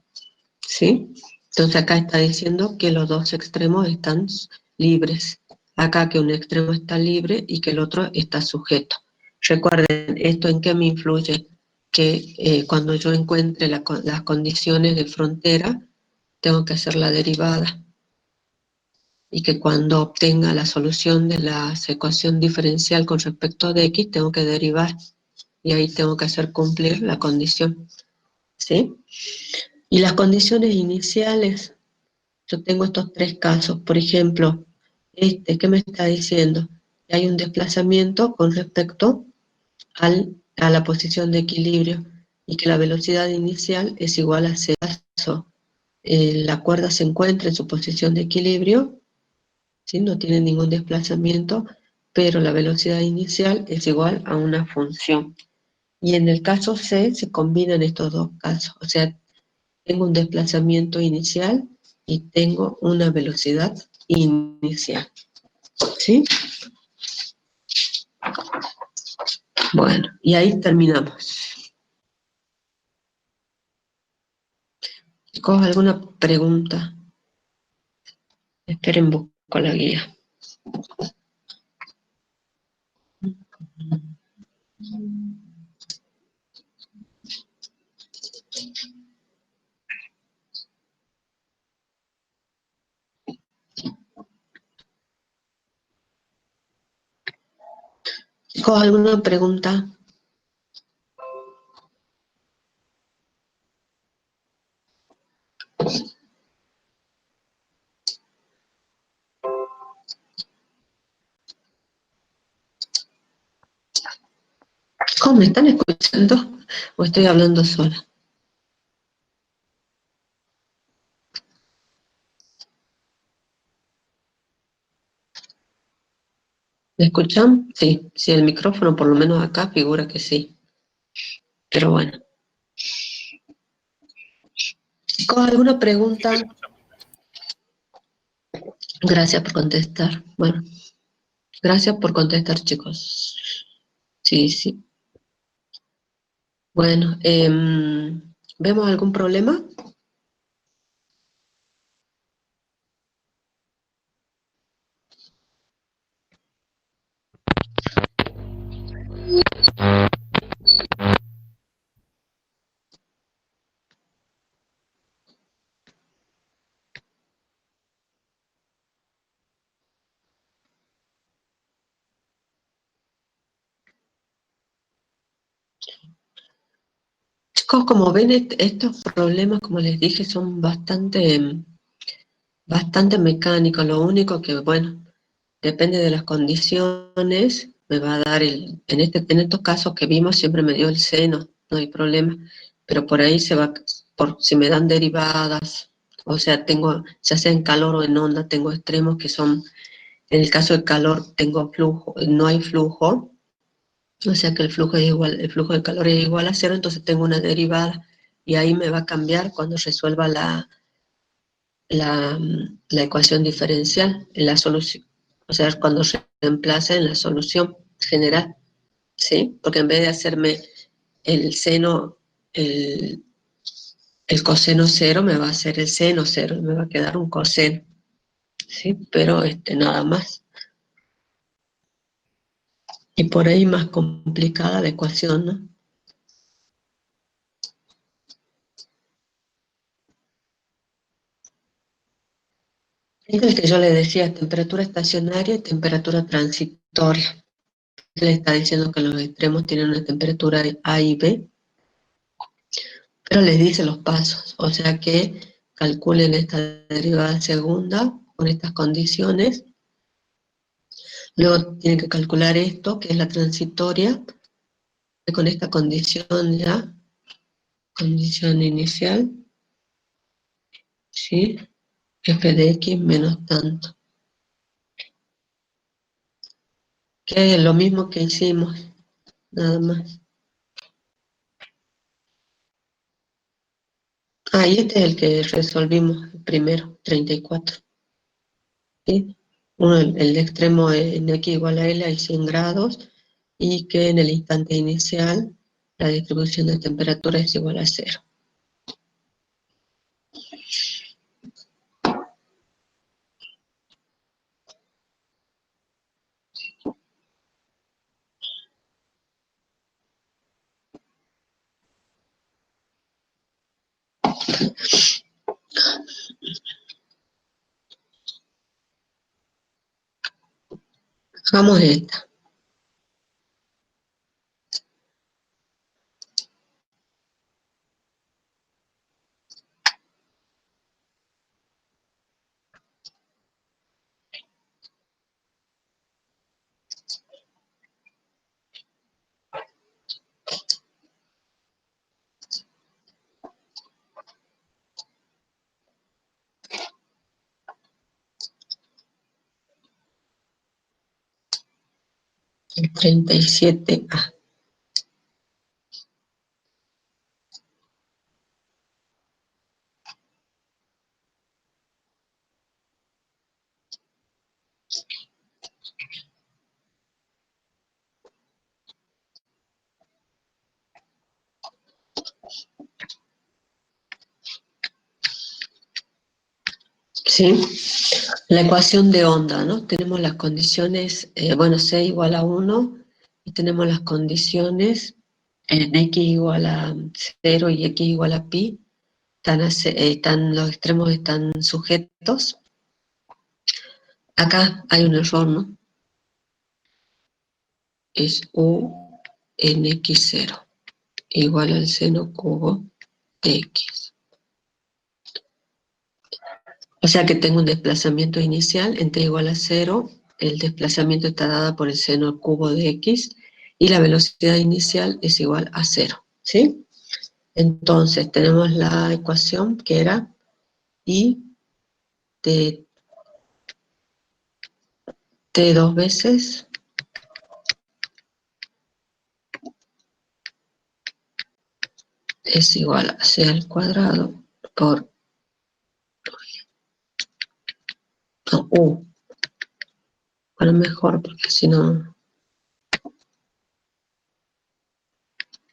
A: ¿sí? Entonces acá está diciendo que los dos extremos están libres. Acá que un extremo está libre y que el otro está sujeto. Recuerden, ¿esto en qué me influye? Que cuando yo encuentre las condiciones de frontera, tengo que hacer la derivada. Y que cuando obtenga la solución de la ecuación diferencial con respecto de x, tengo que derivar. Y ahí tengo que hacer cumplir la condición, ¿sí? Y las condiciones iniciales, yo tengo estos tres casos. Por ejemplo, ¿qué me está diciendo? Que hay un desplazamiento con respecto a la posición de equilibrio y que la velocidad inicial es igual a cero. La cuerda se encuentra en su posición de equilibrio, ¿sí? No tiene ningún desplazamiento, pero la velocidad inicial es igual a una función. Y en el caso C se combinan estos dos casos, o sea, tengo un desplazamiento inicial y tengo una velocidad inicial, ¿sí? Bueno, y ahí terminamos. ¿Chicos, alguna pregunta? Esperen, busco la guía. Chicos, ¿alguna pregunta? Chicos, ¿me están escuchando o estoy hablando sola? ¿Me escuchan? Sí, sí, el micrófono por lo menos acá figura que sí. Pero bueno. Chicos, ¿alguna pregunta? Gracias por contestar. Bueno, gracias por contestar, chicos. Sí, sí. Bueno, ¿vemos algún problema? Chicos, como ven, estos problemas, como les dije, son bastante mecánicos. Lo único que, bueno, depende de las condiciones, me va a dar en estos casos que vimos siempre me dio el seno, no hay problema, pero por ahí si me dan derivadas, o sea, ya sea en calor o en onda, tengo extremos que son, en el caso del calor tengo flujo, no hay flujo, o sea que el flujo de calor es igual a cero, entonces tengo una derivada, y ahí me va a cambiar cuando resuelva la ecuación diferencial en la solución, o sea, cuando se reemplace en la solución general, ¿sí? Porque en vez de hacerme el seno, el, el coseno cero, me va a hacer el seno cero, y me va a quedar un coseno, ¿sí? Pero nada más. Y por ahí más complicada la ecuación, ¿no? Es el que yo le decía, temperatura estacionaria y temperatura transitiva. transitorias. Le está diciendo que los extremos tienen una temperatura de A y B, pero les dice los pasos, o sea que calculen esta derivada segunda con estas condiciones. Luego tienen que calcular esto, que es la transitoria, que con esta condición ya, condición inicial, ¿sí? F de X menos tanto. Que es lo mismo que hicimos, nada más. Ah, y este es el que resolvimos primero, 34. ¿Sí? Uno, el extremo en X igual a L hay 100 grados y que en el instante inicial la distribución de temperatura es igual a 0. Hagamos esta. El 37A. ¿Sí? La ecuación de onda, ¿no? Tenemos las condiciones, bueno, C igual a 1, y tenemos las condiciones en X igual a 0 y X igual a pi, los extremos están sujetos. Acá hay un error, ¿no? Es U en X0 igual al seno cubo de X. O sea que tengo un desplazamiento inicial en t igual a 0, el desplazamiento está dado por el seno cubo de X y la velocidad inicial es igual a 0, ¿sí? Entonces tenemos la ecuación que era I de t dos veces es igual a c al cuadrado por U. Bueno, mejor porque si no,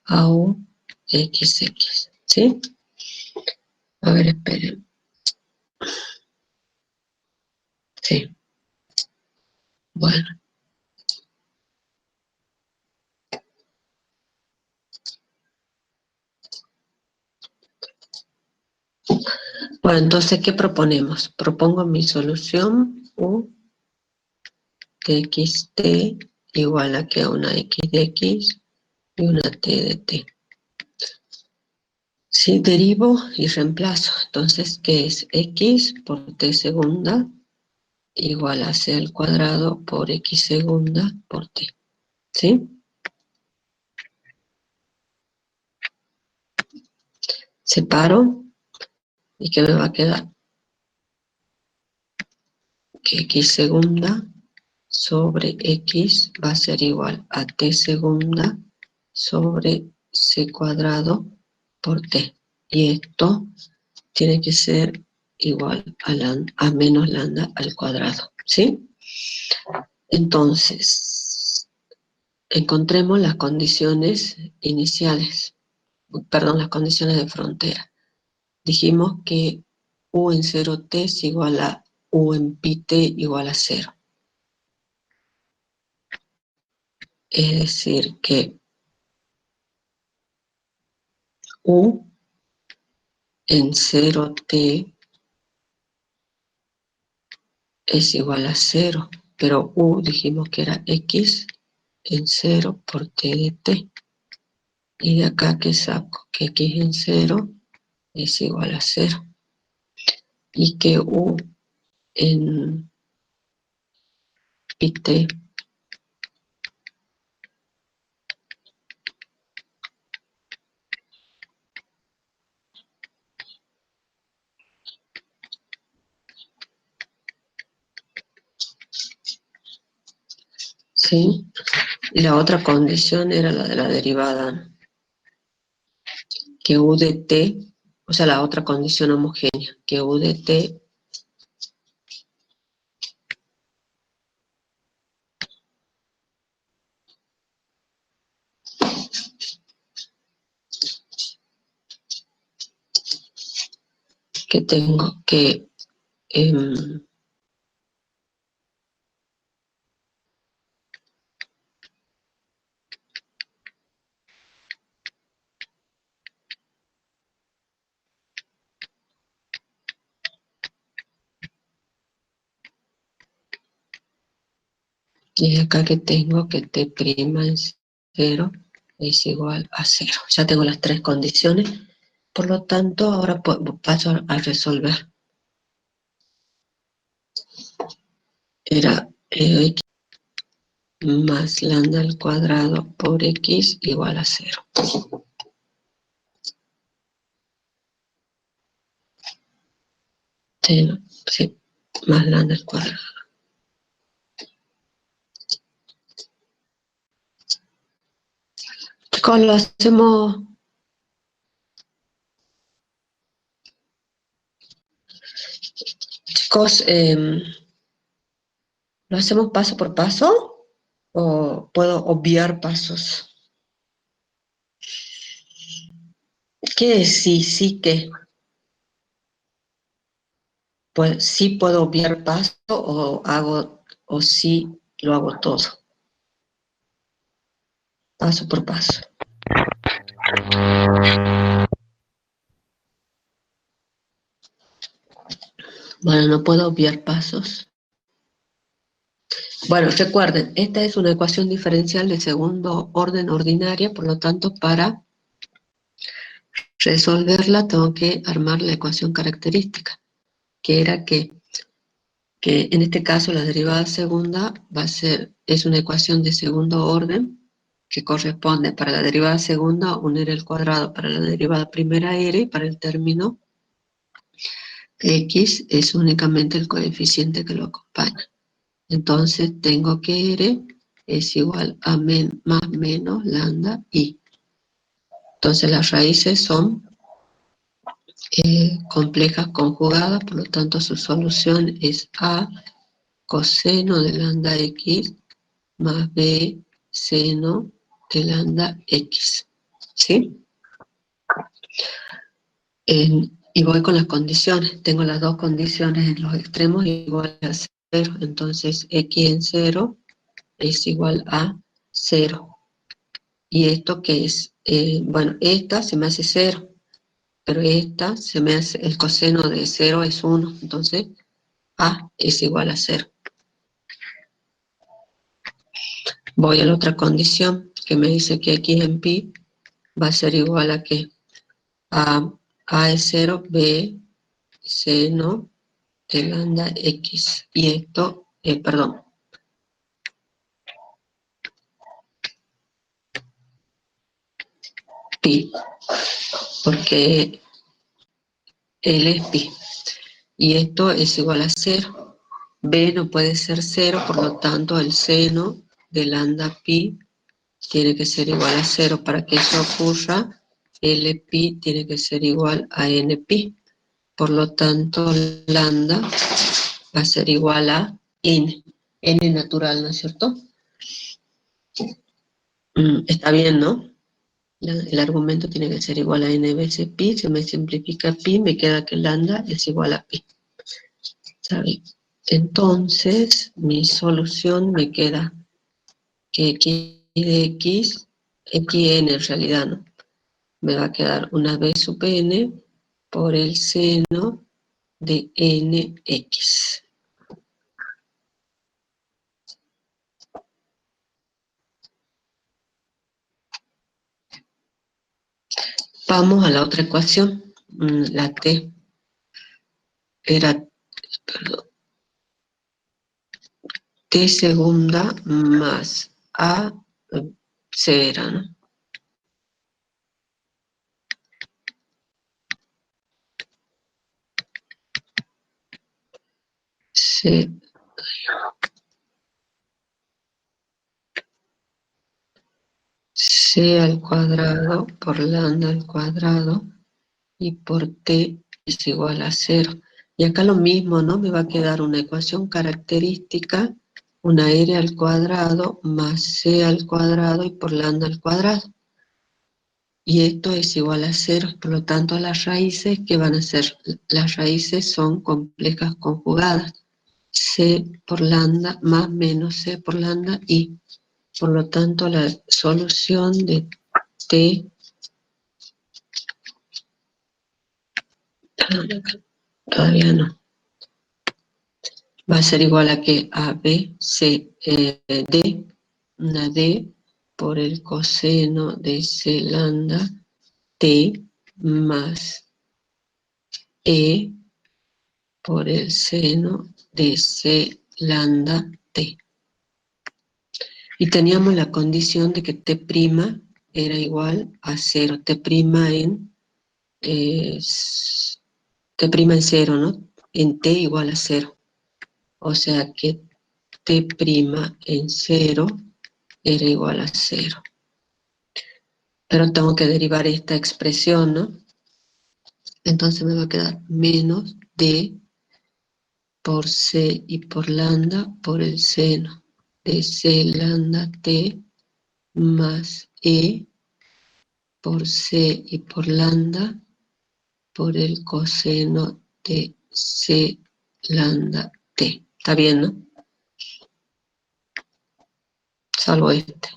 A: a U de XX, ¿sí? A ver, esperen. Sí, bueno. Bueno, entonces, ¿qué proponemos? Propongo mi solución U de xt igual a que una x de x y una t de t. Si derivo y reemplazo, entonces, ¿qué es? X por t segunda igual a c al cuadrado por x segunda por t. ¿Sí? Separo y ¿qué me va a quedar? Que x segunda sobre x va a ser igual a t segunda sobre c cuadrado por t. Y esto tiene que ser igual a menos lambda al cuadrado, ¿sí? Entonces, encontremos las condiciones iniciales, perdón, las condiciones de frontera. Dijimos que u en 0t es igual a u en pi t igual a 0. Es decir, que u en 0t es igual a 0. pero u dijimos que era x en 0 por t de t. Y de acá que saco que x en 0 es igual a 0. Y que u en pi t ¿sí? Y la otra condición era la de la derivada, ¿no? Que u de t, o sea, la otra condición homogénea, que u de t que tengo que y acá que tengo que t' en 0 es igual a 0. Ya tengo las tres condiciones, por lo tanto ahora paso a resolver. Era x más lambda al cuadrado por x igual a 0. Sí, más lambda al cuadrado. Chicos, lo hacemos... Chicos, ¿lo hacemos paso por paso? ¿O puedo obviar pasos? ¿Qué es sí, sí que? Pues sí puedo obviar paso o sí lo hago todo, paso por paso. Bueno, no puedo obviar pasos. Bueno, recuerden, esta es una ecuación diferencial de segundo orden ordinaria, por lo tanto, para resolverla tengo que armar la ecuación característica, que era que en este caso la derivada segunda es una ecuación de segundo orden, que corresponde para la derivada segunda un r al cuadrado, para la derivada primera r, y para el término x es únicamente el coeficiente que lo acompaña. Entonces tengo que r es igual a más menos lambda i. Entonces las raíces son complejas conjugadas, por lo tanto su solución es a coseno de lambda x más b seno de lambda x. ¿Sí? Y voy con las condiciones. Tengo las dos condiciones en los extremos igual a 0. Entonces x en 0 es igual a 0. ¿Y esto qué es? Bueno, esta se me hace 0, pero esta se me hace, el coseno de 0 es 1. Entonces a es igual a 0. Voy a la otra condición que me dice que x en pi va a ser igual a ¿qué? A es 0, b seno de lambda x. Y esto, perdón, pi, porque L es pi. Y esto es igual a 0. B no puede ser 0, por lo tanto el seno de lambda pi tiene que ser igual a 0. Para que eso ocurra, L pi tiene que ser igual a N pi. Por lo tanto, lambda va a ser igual a N. N natural, ¿no es cierto? Está bien, ¿no? El argumento tiene que ser igual a n veces pi. Se me simplifica pi, me queda que lambda es igual a pi. ¿Sabe? Entonces, mi solución me queda que x de x, xn en realidad, ¿no? Me va a quedar una b sub n por el seno de nx. Vamos a la otra ecuación. La t era, perdón, t segunda más a c era, ¿no? C, c al cuadrado por lambda al cuadrado y por t es igual a 0. Y acá lo mismo, ¿no? Me va a quedar una ecuación característica, una r al cuadrado más c al cuadrado y por lambda al cuadrado. Y esto es igual a 0, por lo tanto las raíces que van a ser, las raíces son complejas conjugadas. C por lambda más menos C por lambda y, por lo tanto, la solución de T, todavía no, va a ser igual a que a B, C, D, una D por el coseno de C lambda T más E por el seno de C lambda T. Y teníamos la condición de que T' era igual a 0, T' en T' en 0, ¿no? En T igual a 0. O sea que T' en 0 era igual a 0. Pero tengo que derivar esta expresión, ¿no? Entonces me va a quedar menos D por C y por lambda por el seno de C lambda T más E por C y por lambda por el coseno de C lambda T. ¿Está bien, no? Salvo este.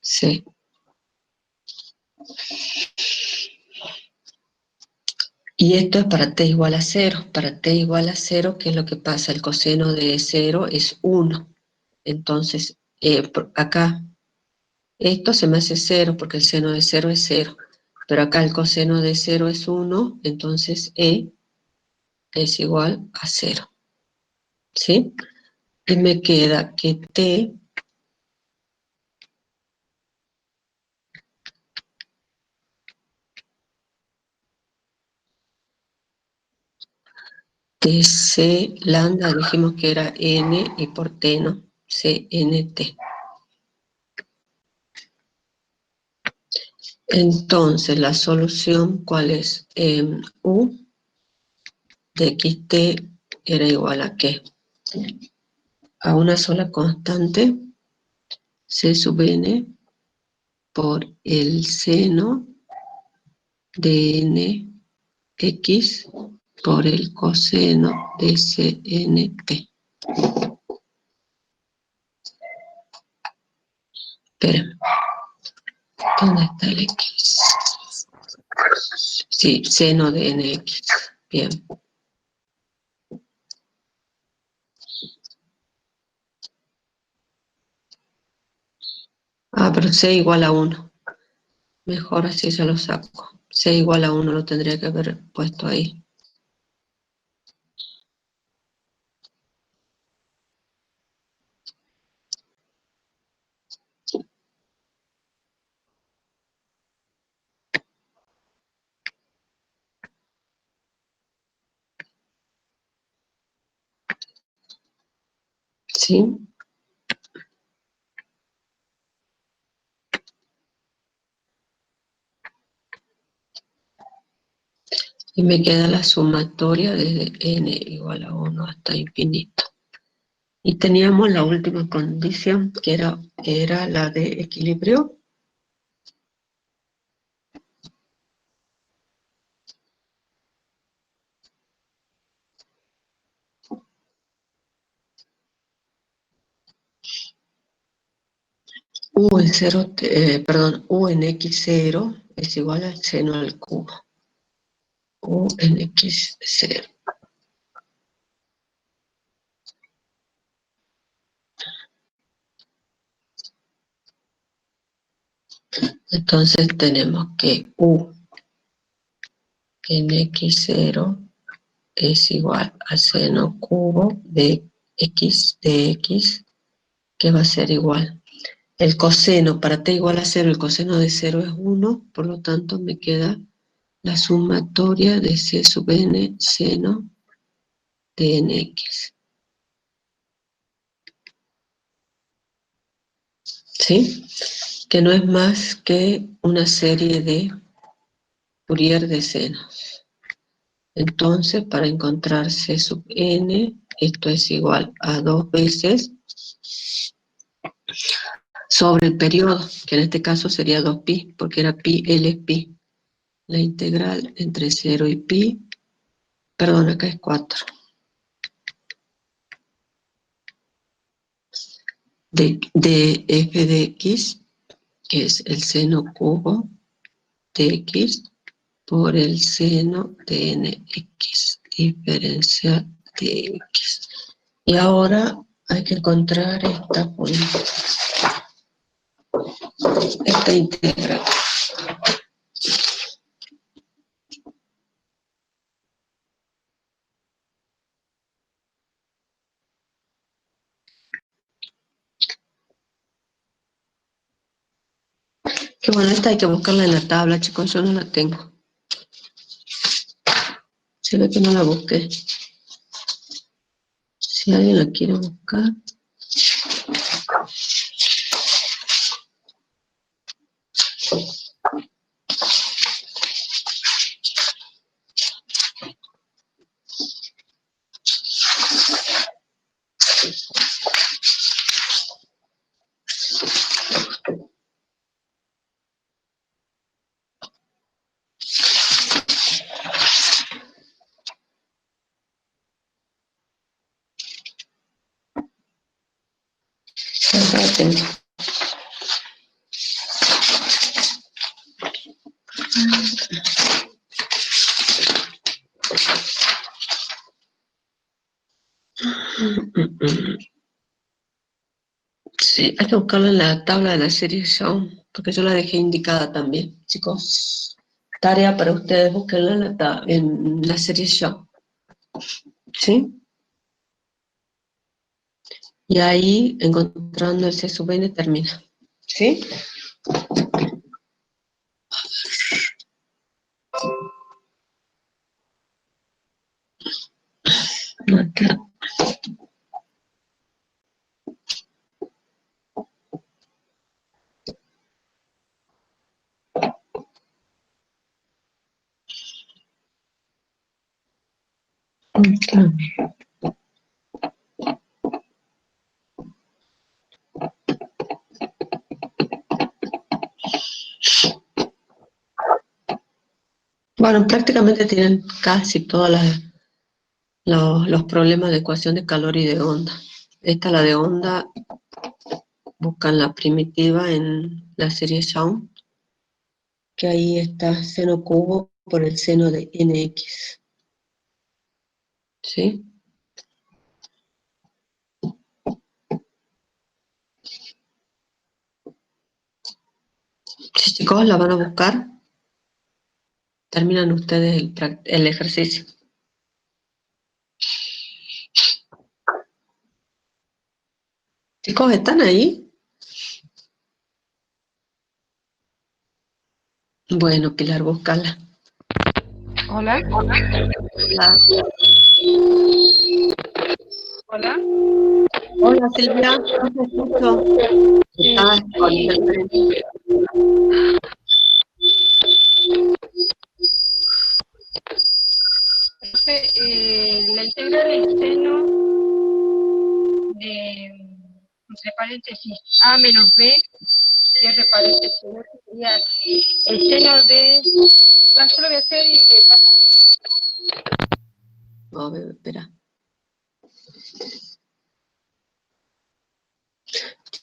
A: C. Y esto es para t igual a 0. Para t igual a 0, ¿qué es lo que pasa? El coseno de 0 es 1. Entonces, acá, esto se me hace 0 porque el seno de 0 es 0. Pero acá el coseno de 0 es 1, entonces E es igual a 0. ¿Sí? Y me queda que T de C lambda, dijimos que era N y por T, ¿no? CNT. Entonces, la solución, ¿cuál es? U de xt era igual a ¿qué? A una sola constante, C sub n, por el seno de nx por el coseno de cnt. Espera, ¿dónde está el x? Sí, seno de nx. Bien. Ah, pero c igual a 1. Mejor así se lo saco. C igual a 1 lo tendría que haber puesto ahí. ¿Sí? Y me queda la sumatoria desde n igual a 1 hasta infinito. Y teníamos la última condición, que era la de equilibrio. U en 0, U en x0 es igual al seno al cubo. U en x0. Entonces tenemos que U en x0 es igual a seno cubo de x, que va a ser igual. El coseno, para t igual a 0, el coseno de 0 es 1, por lo tanto me queda la sumatoria de c sub n seno de nx. ¿Sí? Que no es más que una serie de Fourier de senos. Entonces, para encontrar c sub n, esto es igual a 2 veces sobre el periodo, que en este caso sería 2pi, porque era pi, L es pi. La integral entre 0 y pi, perdón, acá es 4. De f de x, que es el seno cubo de x, por el seno de nx, diferencial de x. Y ahora hay que encontrar esta integral. Que bueno, esta hay que buscarla en la tabla, chicos, yo no la tengo. Se ve que no la busqué. Si alguien la quiere buscar. Acá la tengo. Sí, hay que buscarla en la tabla de la serie Young, porque yo la dejé indicada también. Chicos, tarea para ustedes, búsquenla en la serie Young. ¿Sí? Y ahí, encontrando el C sub n, termina. ¿Sí? Acá. Acá. Bueno, prácticamente tienen casi todos los problemas de ecuación de calor y de onda. Esta, la de onda, buscan la primitiva en la serie Young, que ahí está seno cubo por el seno de nx. ¿Sí? Si chicos la van a buscar, terminan ustedes el ejercicio. Chicos, ¿están ahí? Bueno, Pilar, búscala.
C: Hola.
A: Hola,
C: Hola.
A: hola Silvia, no te escucho. Estás con interferencia.
C: La integral del seno de, entre paréntesis, a menos b, cierre paréntesis, sería el seno de, yo lo voy a hacer y de paso.
A: A ver, espera.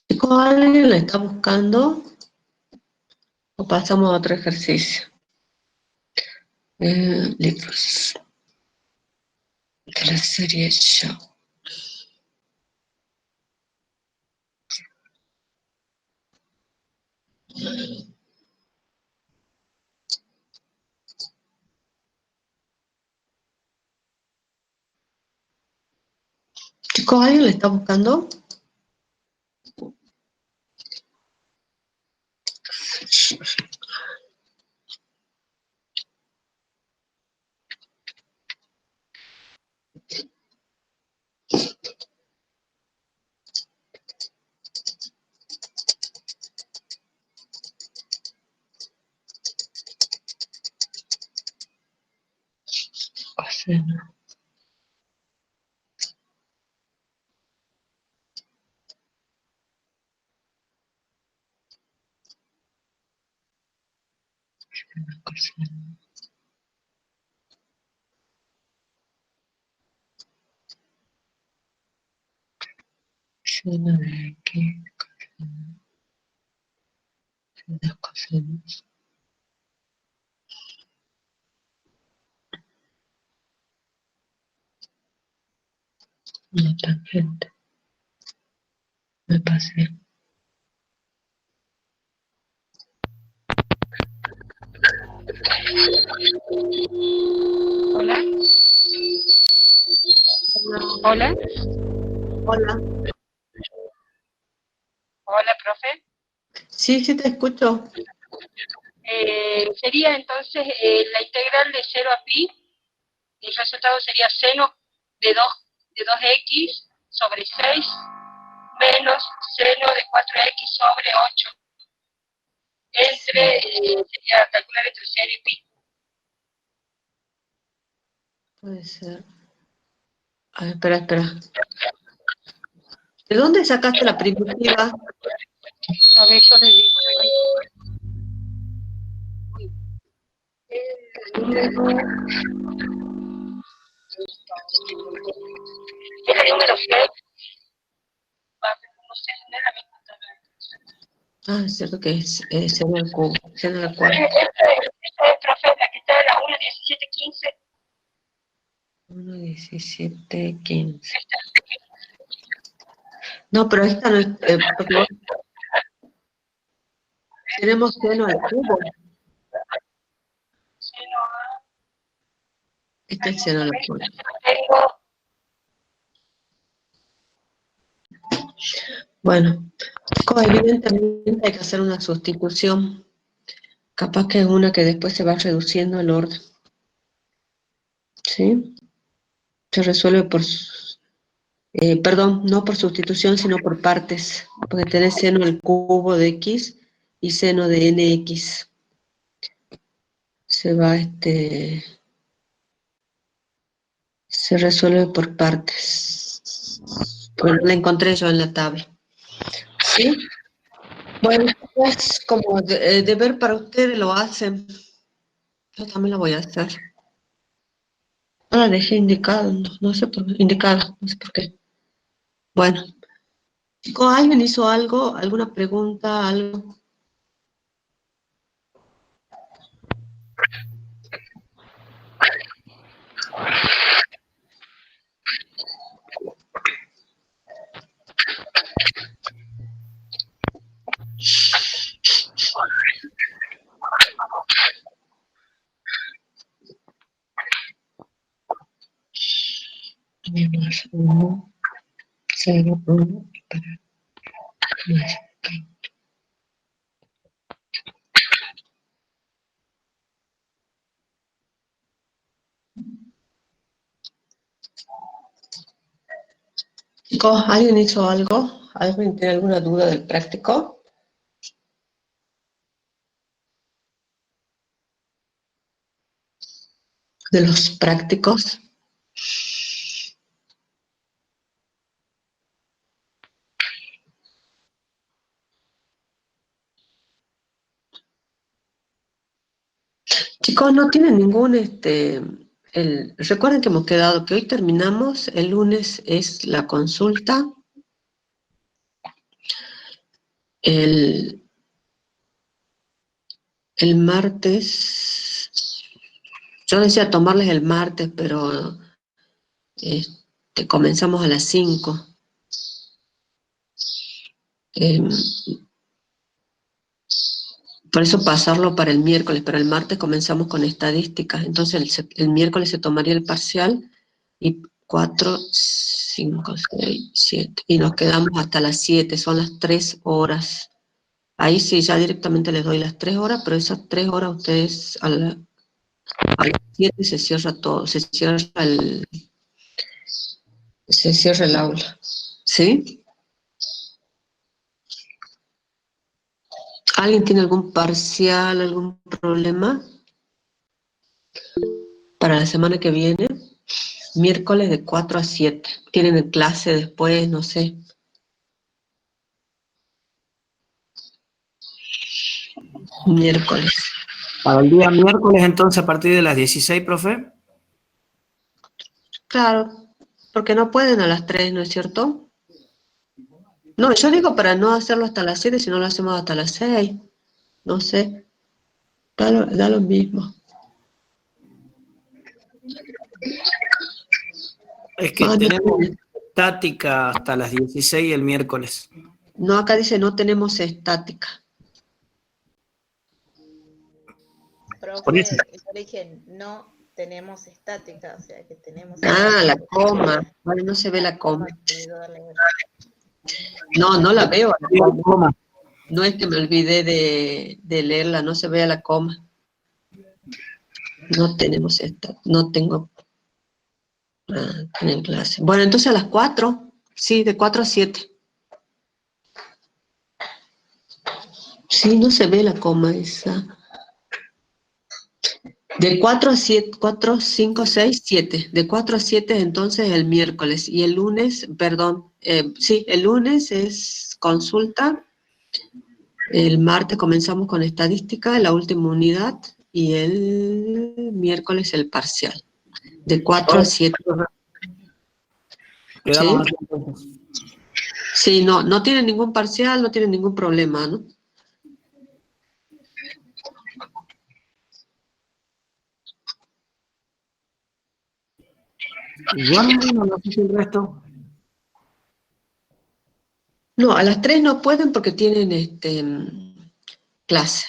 A: Chicos, ¿alguien la está buscando? O pasamos a otro ejercicio. Libros de la serie Show. Chicos, ¿alguien le está buscando? Coseno. Coseno. Seno de X. Seno, coseno. Una tangente. Me pasé.
C: Hola. Hola.
A: Hola.
C: Hola, profe.
A: Sí, sí te escucho.
C: Sería entonces la integral de 0 a pi, el resultado sería seno de 2x sobre 6 menos seno de 4x sobre 8. Sería calcular entre 0 y pi.
A: Puede ser. A ver, espera. ¿De dónde sacaste la primitiva?
C: A ver, yo le digo. El número 6, no sé, no es la misma.
A: Ah, es cierto que es seno al cubo, seno al cuadrado.
C: Esta es, profe, la que está a la 1,1715.
A: 1,1715. No, pero esta no es, porque tenemos seno al cubo.
C: Seno a...
A: Este es seno al cubo.
C: Tengo...
A: Bueno, chicos, evidentemente hay que hacer una sustitución. Capaz que es una que después se va reduciendo el orden. ¿Sí? Se resuelve por... perdón, no por sustitución, sino por partes. Porque tenés seno al cubo de x y seno de nx. Se va se resuelve por partes. Bueno, la encontré yo en la tabla. ¿Sí? Bueno, pues como deber para ustedes lo hacen. Yo también lo voy a hacer. No la dejé indicada, no sé por qué. Bueno, chicos, ¿alguien hizo algo? ¿Alguna pregunta? ¿Algo? Menos 1, 0, 1, para más. Chicos, ¿alguien hizo algo? ¿Alguien tiene alguna duda del práctico? ¿De los prácticos? Chicos, no tienen ningún, recuerden que hemos quedado que hoy terminamos, el lunes es la consulta, el martes, yo decía tomarles el martes, pero comenzamos a las 5. Por eso pasarlo para el miércoles, pero el martes comenzamos con estadísticas, entonces el miércoles se tomaría el parcial y 4, 5, 6, 7. Y nos quedamos hasta las 7, son las 3 horas. Ahí sí, ya directamente les doy las 3 horas, pero esas 3 horas ustedes a las 7 se cierra todo, se cierra el aula. ¿Sí? ¿Alguien tiene algún parcial, algún problema para la semana que viene? Miércoles de 4 a 7. ¿Tienen clase después? No sé. Miércoles.
D: Para el día miércoles, entonces, a partir de las 16, profe.
A: Claro, porque no pueden a las 3, ¿no es cierto? No, yo digo para no hacerlo hasta las 7, si no lo hacemos hasta las 6. No sé, da lo mismo.
D: Es que tenemos estática hasta las 16 el miércoles.
A: No, acá dice no tenemos estática.
D: Por eso.
E: Profe, yo le dije, no tenemos estática, o sea que tenemos...
A: Ah, la coma. Vale, no se ve la coma.
E: Se olvidó darle vuelta.
A: No, no la veo a la
D: Sí,
A: coma.
D: coma.
A: No es que me olvidé de leerla, no se ve a la coma. No tenemos esta, no tengo en clase. Bueno, entonces a las 4, sí, de 4 a 7. Sí, no se ve la coma esa. De 4 a 7, 4, 5, 6, 7. De 4 a 7 entonces el miércoles. Y el lunes, perdón, sí, el lunes es consulta. El martes comenzamos con estadística, la última unidad. Y el miércoles el parcial. De 4 a 7.
D: Quedamos
A: ¿Sí?
D: así entonces.
A: Sí, no, no tienen ningún parcial, no tienen ningún problema, ¿no?
D: Igual, no sé si el resto.
A: No, a las 3 no pueden porque tienen clase.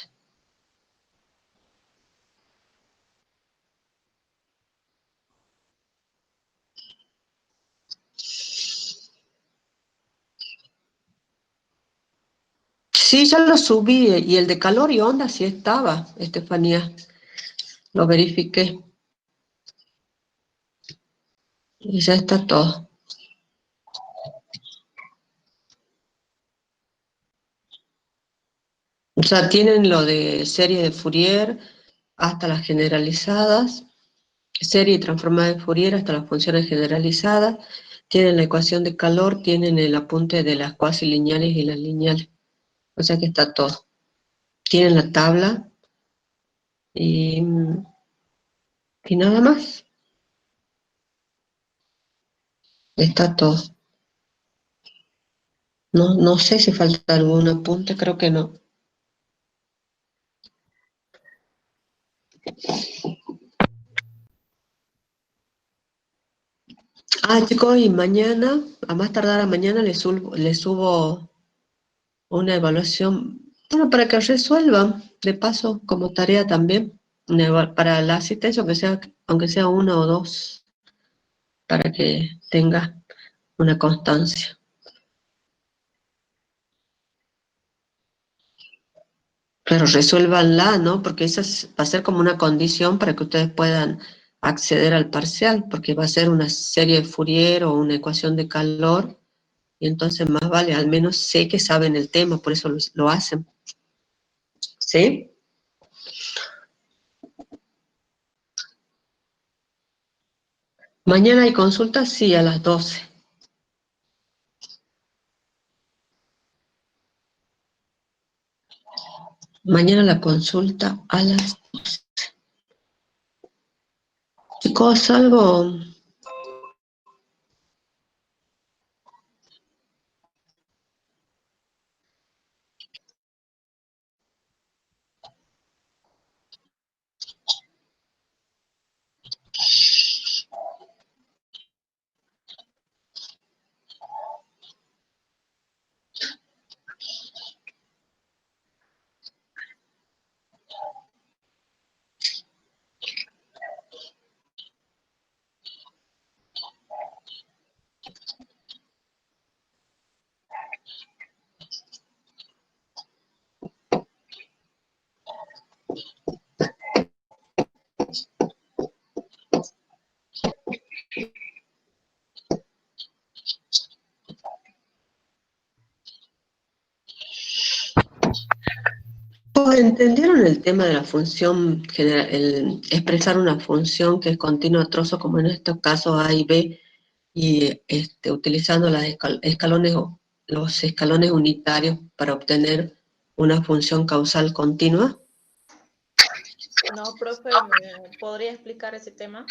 A: Sí, ya lo subí y el de calor y onda sí estaba, Estefanía. Lo verifiqué y ya está todo. O sea, tienen lo de serie de Fourier hasta las generalizadas, serie transformada de Fourier hasta las funciones generalizadas, tienen la ecuación de calor, tienen el apunte de las cuasi lineales y las lineales. O sea que está todo. Tienen la tabla y nada más. Está todo. No, no sé si falta algún apunte, creo que no. Ah, chicos, y mañana, a más tardar a mañana, les subo una evaluación, bueno, para que resuelvan, de paso, como tarea también, para la asistencia, aunque sea una o dos, para que tenga una constancia. Pero resuélvanla, ¿no? Porque va a ser como una condición para que ustedes puedan acceder al parcial, porque va a ser una serie de Fourier o una ecuación de calor, y entonces más vale, al menos sé que saben el tema, por eso lo hacen. ¿Sí? Mañana hay consulta, sí, a las 12. Mañana la consulta a las 12. Chicos, algo... ¿entendieron el tema de la función general, el expresar una función que es continua a trozo, como en estos casos A y B, y utilizando los escalones unitarios para obtener una función causal continua?
E: No, profe, ¿me podría explicar ese tema?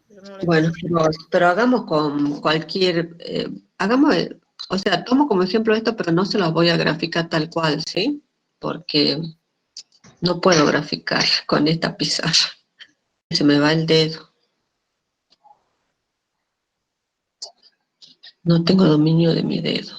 E: Yo no lo
A: Bueno,
E: entendí.
A: pero hagamos con cualquier, o sea, tomo como ejemplo esto, pero no se los voy a graficar tal cual, ¿sí? Porque no puedo graficar con esta pizarra. Se me va el dedo. No tengo dominio de mi dedo.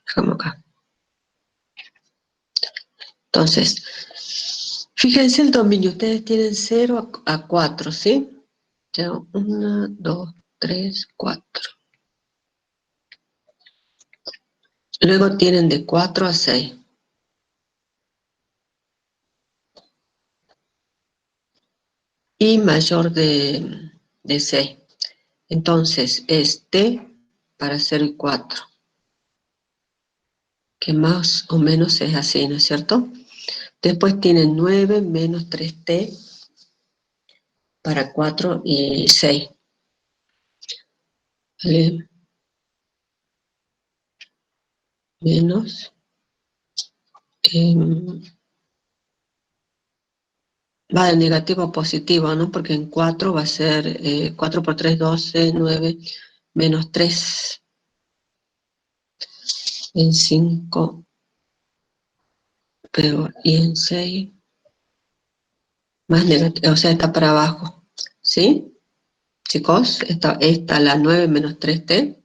A: Déjame acá. Entonces, fíjense el dominio. Ustedes tienen 0 a 4, ¿sí? Ya, 1, 2, 3, 4. Luego tienen de 4 a 6. Y mayor de 6. Entonces, es t para 0 y 4, que más o menos es así, ¿no es cierto? Después tienen 9 menos 3t para 4 y 6. ¿Vale? Menos. Va de negativo a positivo, ¿no? Porque en 4 va a ser 4 por 3, 12, 9, menos 3. En 5, pero y en 6, más negativo, o sea, está para abajo. ¿Sí? Chicos, esta la 9 menos 3t.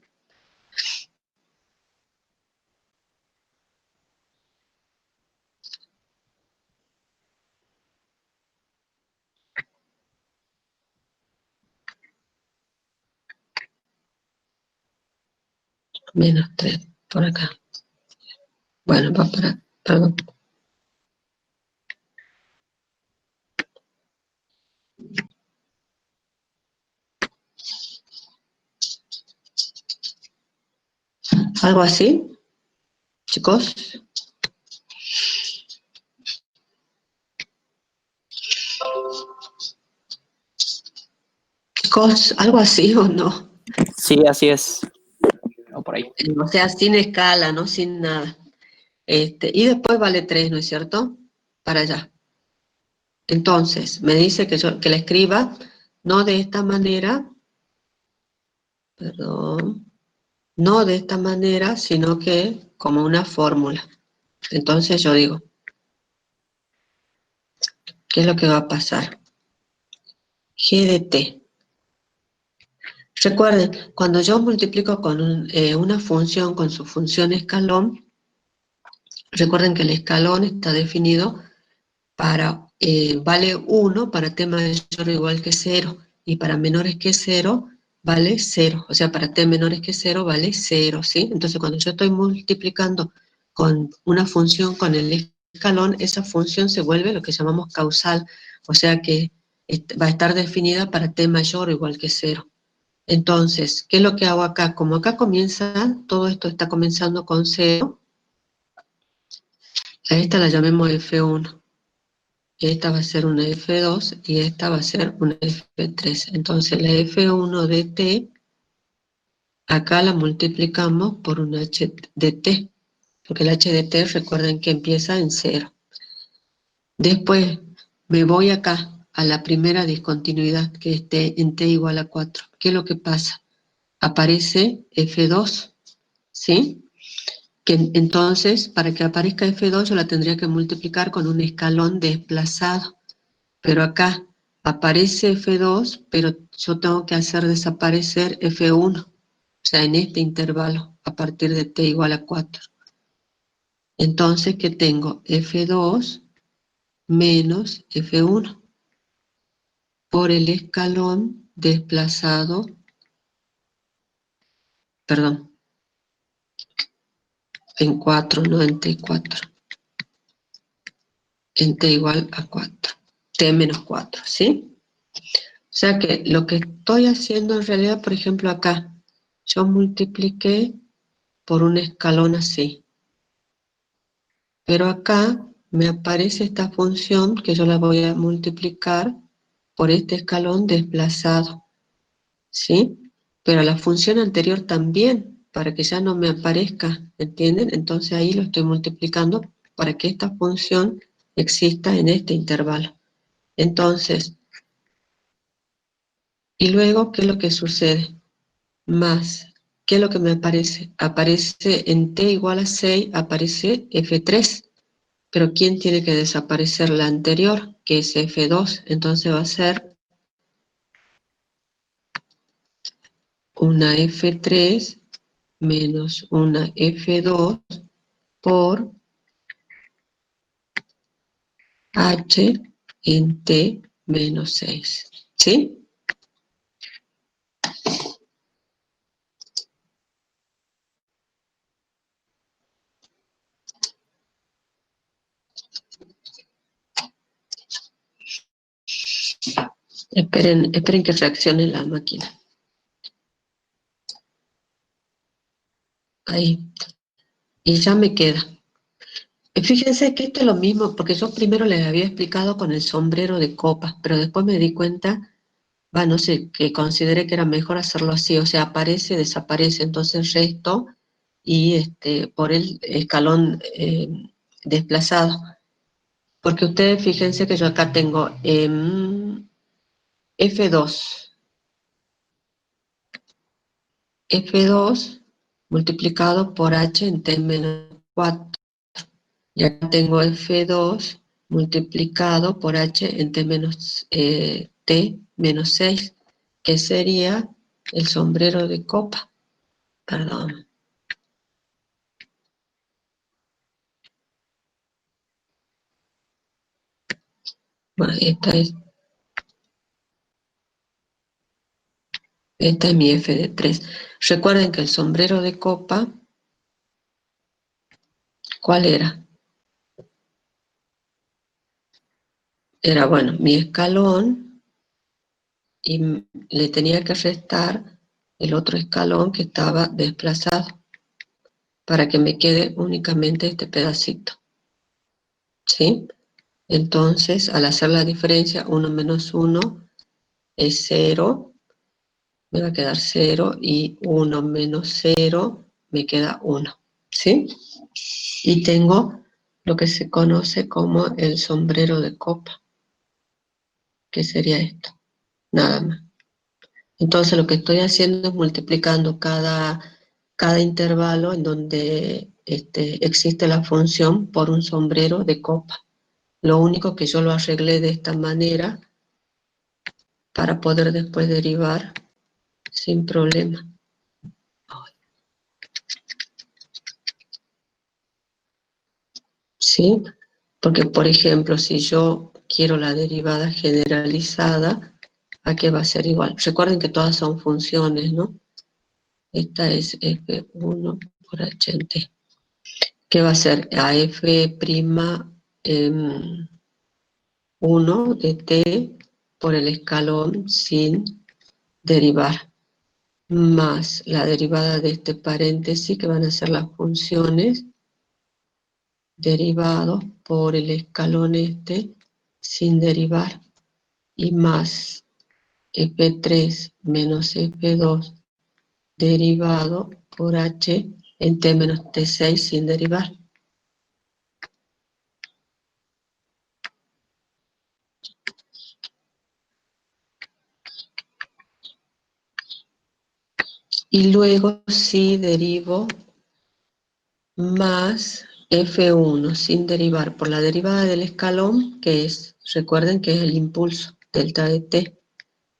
A: Menos 3 por acá. Bueno, va para, perdón. Algo así, chicos. Chicos, algo así o no.
B: Sí, así es. O por ahí.
A: O sea, sin escala, ¿no? Sin nada. Y después vale 3, ¿no es cierto? Para allá. Entonces, me dice que la escriba no de esta manera, perdón, no de esta manera, sino que como una fórmula. Entonces yo digo, ¿qué es lo que va a pasar? G de t. Recuerden, cuando yo multiplico con una función con su función escalón, recuerden que el escalón está definido para, vale 1 para t mayor o igual que 0, y para menores que 0 vale 0, o sea, para t menores que 0 vale 0, ¿sí? Entonces, cuando yo estoy multiplicando con una función con el escalón, esa función se vuelve lo que llamamos causal, o sea que va a estar definida para t mayor o igual que 0. Entonces, ¿qué es lo que hago acá? Como acá comienza, todo esto está comenzando con 0, a esta la llamemos F1. Esta va a ser una F2 y esta va a ser una F3. Entonces la F1 de t, acá la multiplicamos por un h de t, porque el h de t recuerden que empieza en 0. Después me voy acá a la primera discontinuidad, que esté en t igual a 4. ¿Qué es lo que pasa? Aparece F2, ¿sí? Que entonces, para que aparezca F2, yo la tendría que multiplicar con un escalón desplazado. Pero acá aparece F2, pero yo tengo que hacer desaparecer F1, o sea, en este intervalo, a partir de t igual a 4. Entonces, ¿qué tengo? F2 menos F1 por el escalón desplazado, perdón, en 4, no en T4. en t igual a 4, t menos 4, ¿sí? O sea que lo que estoy haciendo en realidad, por ejemplo acá, yo multipliqué por un escalón así, pero acá me aparece esta función que yo la voy a multiplicar por este escalón desplazado, ¿sí? Pero la función anterior también, para que ya no me aparezca, ¿entienden? Entonces ahí lo estoy multiplicando para que esta función exista en este intervalo. Entonces, y luego, ¿qué es lo que sucede? Más, ¿qué es lo que me aparece? Aparece en t igual a 6, aparece f3, pero ¿quién tiene que desaparecer? La anterior, que es f2, entonces va a ser una f3 menos una f2 por h en t menos 6, ¿sí? Esperen que reaccione la máquina. Ahí. Y ya me queda. Fíjense que esto es lo mismo, porque yo primero les había explicado con el sombrero de copas, pero después me di cuenta, no sé, que consideré que era mejor hacerlo así, o sea, aparece, desaparece, entonces resto y por el escalón desplazado. Porque ustedes fíjense que yo acá tengo F2, F2 multiplicado por H en T menos 4. Y acá tengo F2 multiplicado por H en T menos 6, que sería el sombrero de copa. Perdón. Bueno, esta es mi F de 3. Recuerden que el sombrero de copa, ¿cuál era? Era, bueno, mi escalón y le tenía que restar el otro escalón que estaba desplazado para que me quede únicamente este pedacito, ¿sí? Entonces, al hacer la diferencia, 1 menos 1 es 0, me va a quedar 0, y 1 menos 0 me queda 1, ¿sí? Y tengo lo que se conoce como el sombrero de copa, que sería esto, nada más. Entonces lo que estoy haciendo es multiplicando cada intervalo en donde existe la función por un sombrero de copa. Lo único que yo lo arreglé de esta manera para poder después derivar sin problema. ¿Sí? Porque, por ejemplo, si yo quiero la derivada generalizada, ¿a qué va a ser igual? Recuerden que todas son funciones, ¿no? Esta es f1 por h en t. ¿Qué va a ser? A f' 1 de t por el escalón sin derivar, más la derivada de este paréntesis, que van a ser las funciones derivados por el escalón sin derivar, y más f3 menos f2 derivado por h en t menos t6 sin derivar. Y luego sí derivo más f1 sin derivar por la derivada del escalón, que es, recuerden que es el impulso, delta de t,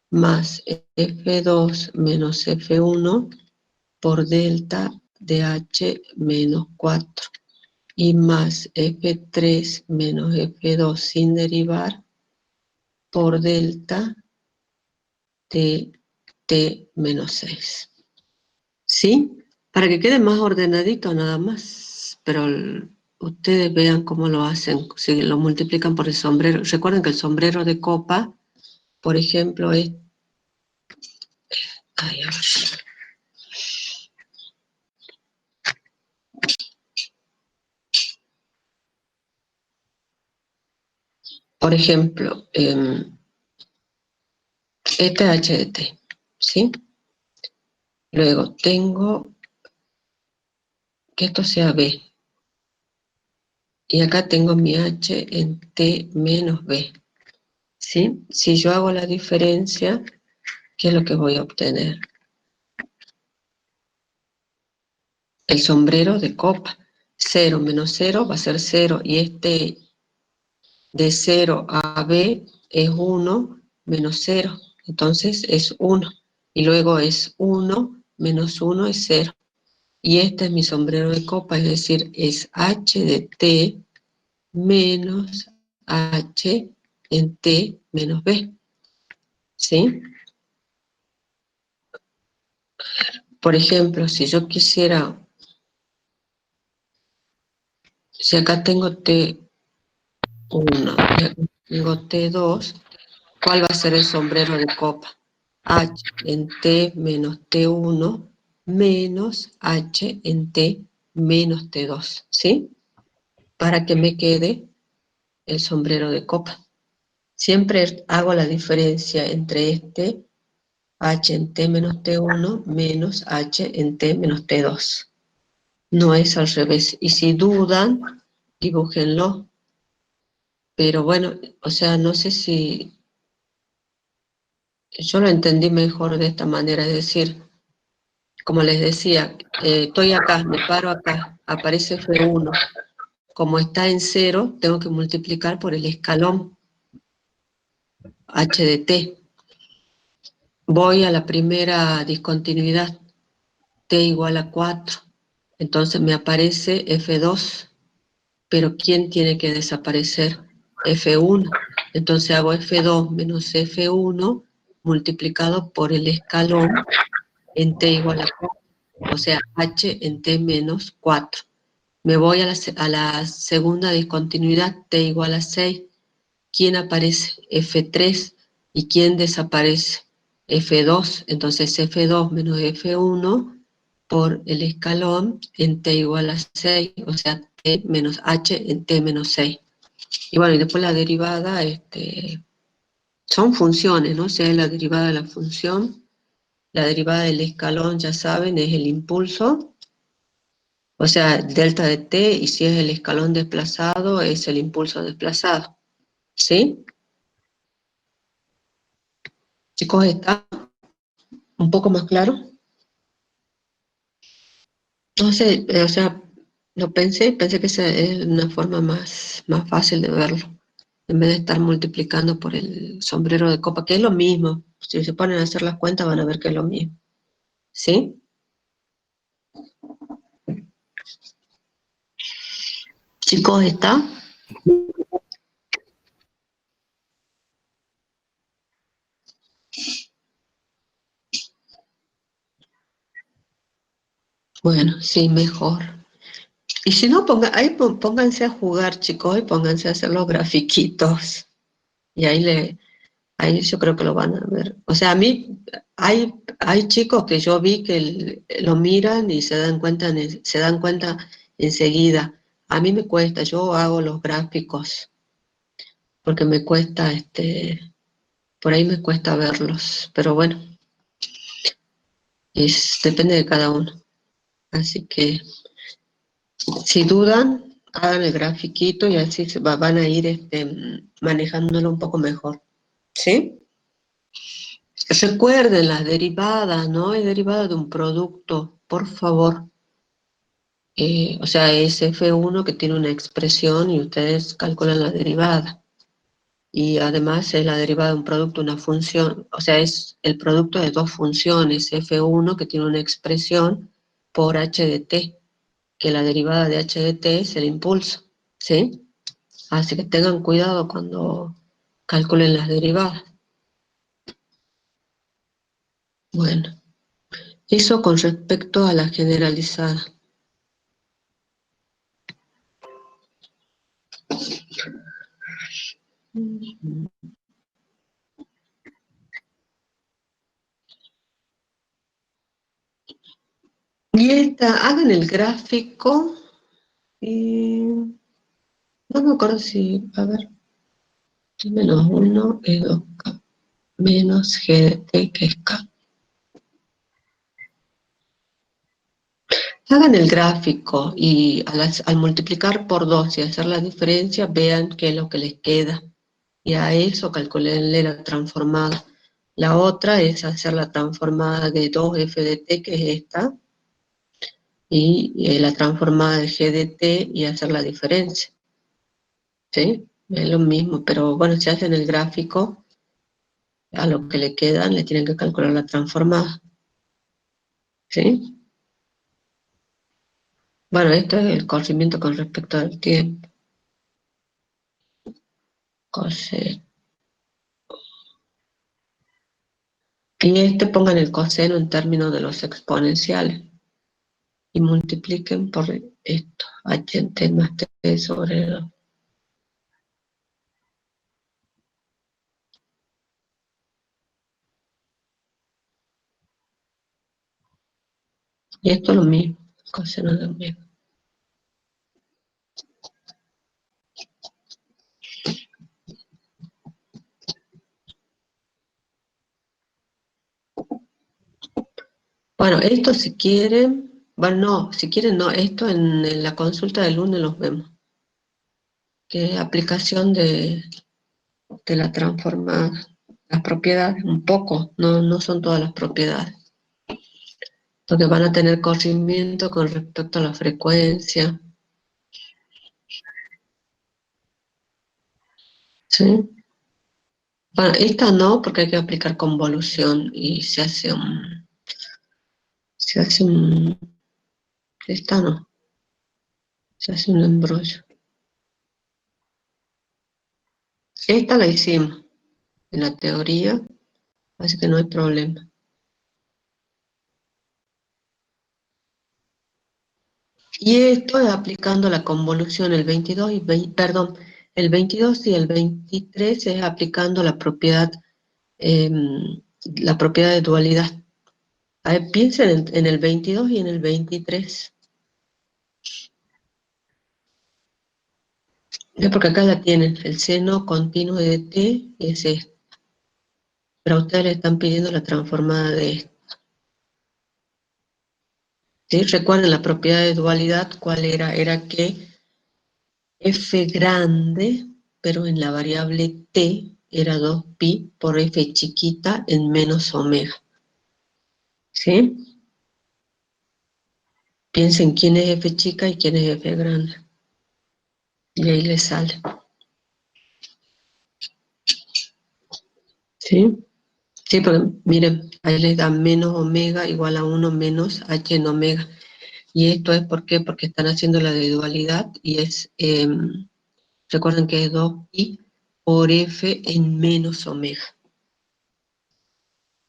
A: más f2 menos f1 por delta de h menos 4, y más f3 menos f2 sin derivar por delta de t menos 6. ¿Sí? Para que quede más ordenadito nada más, pero ustedes vean cómo lo hacen, si lo multiplican por el sombrero. Recuerden que el sombrero de copa, por ejemplo, es... Ay, a ver. Por ejemplo, este H de T, ¿sí? Luego tengo que esto sea B. Y acá tengo mi H en T menos B, ¿sí? Si yo hago la diferencia, ¿qué es lo que voy a obtener? El sombrero de copa. 0 menos 0 va a ser 0. Y este de 0 a B es 1 menos 0. Entonces es 1. Y luego es 1 menos 1 es 0. Y este es mi sombrero de copa, es decir, es H de T menos H en T menos B. ¿Sí? Por ejemplo, si yo quisiera, si acá tengo T1 y acá tengo T2, ¿cuál va a ser el sombrero de copa? H en T menos T1 menos H en T menos T2, ¿sí? Para que me quede el sombrero de copa. Siempre hago la diferencia entre este H en T menos T1 menos H en T menos T2. No es al revés. Y si dudan, dibújenlo. Pero bueno, o sea, no sé si yo lo entendí mejor de esta manera, es decir, como les decía, estoy acá, me paro acá, aparece F1. Como está en 0, tengo que multiplicar por el escalón H de T. Voy a la primera discontinuidad, T igual a 4. Entonces me aparece F2. Pero ¿quién tiene que desaparecer? F1. Entonces hago F2 menos F1 multiplicado por el escalón en T igual a 4, o sea, H en T menos 4. Me voy a la segunda discontinuidad, T igual a 6. ¿Quién aparece? F3. ¿Y quién desaparece? F2. Entonces F2 menos F1 por el escalón en T igual a 6, o sea, T menos H en T menos 6. Y bueno, y después la derivada, son funciones, ¿no? O sea, la derivada de la función, la derivada del escalón, ya saben, es el impulso, o sea, delta de T, y si es el escalón desplazado, es el impulso desplazado, ¿sí? Chicos, ¿está un poco más claro? No sé, o sea, lo pensé que esa es una forma más fácil de verlo, en vez de estar multiplicando por el sombrero de copa, que es lo mismo. Si se ponen a hacer las cuentas van a ver que es lo mismo. ¿Sí? Chicos, ¿está? Bueno, sí, mejor. Y si no, pónganse a jugar, chicos, y pónganse a hacer los grafiquitos. Y ahí yo creo que lo van a ver. O sea, a mí hay chicos que yo vi que lo miran y se dan cuenta enseguida. A mí me cuesta, yo hago los gráficos porque me cuesta, por ahí me cuesta verlos. Pero bueno, depende de cada uno. Así que si dudan, hagan el grafiquito y así van a ir manejándolo un poco mejor. ¿Sí? Recuerden las derivadas, ¿no? Es derivada de un producto, por favor. O sea, es F1 que tiene una expresión y ustedes calculan la derivada. Y además es la derivada de un producto, una función, o sea, es el producto de dos funciones, F1 que tiene una expresión por h de t, que la derivada de h de t es el impulso, ¿sí? Así que tengan cuidado cuando calculen las derivadas. Bueno, eso con respecto a la generalizada. Y hagan el gráfico. No me acuerdo si, a ver, menos 1 es 2K, menos G de T, que es K. Hagan el gráfico y al multiplicar por 2 y hacer la diferencia, vean qué es lo que les queda. Y a eso calculenle la transformada. La otra es hacer la transformada de 2F de T, que es esta, y la transformada de G de T y hacer la diferencia. ¿Sí? Es lo mismo, pero bueno, si hacen el gráfico, a lo que le quedan le tienen que calcular la transformada. ¿Sí? Bueno, esto es el corrimiento con respecto al tiempo. Coseno. Y pongan el coseno en términos de los exponenciales y multipliquen por esto, h en t más t sobre 2. Y esto es lo mismo, coseno de omega. Bueno, esto si quieren, bueno, no, si quieren no, esto en la consulta del lunes los vemos, que es aplicación de la transformada, las propiedades, un poco, no son todas las propiedades, porque van a tener corrimiento con respecto a la frecuencia, ¿sí? Bueno, esta no, porque hay que aplicar convolución y esta no, se hace un embrollo. Esta la hicimos en la teoría, así que no hay problema. Y esto es aplicando la convolución, el 22 y el 22 y el 23 es aplicando la propiedad de dualidad. A ver, piensen en el 22 y en el 23. Es porque acá la tienen, el seno continuo de t es esto. Pero a ustedes le están pidiendo la transformada de esto. ¿Sí? Recuerden la propiedad de dualidad, ¿cuál era? Era que f grande, pero en la variable t, era 2pi por f chiquita en menos omega. ¿Sí? Piensen quién es f chica y quién es f grande. Y ahí les sale. ¿Sí? Sí, porque miren, ahí les da menos omega igual a 1 menos h en omega. Y esto es ¿por qué? Porque están haciendo la de dualidad y es, recuerden que es 2pi por f en menos omega.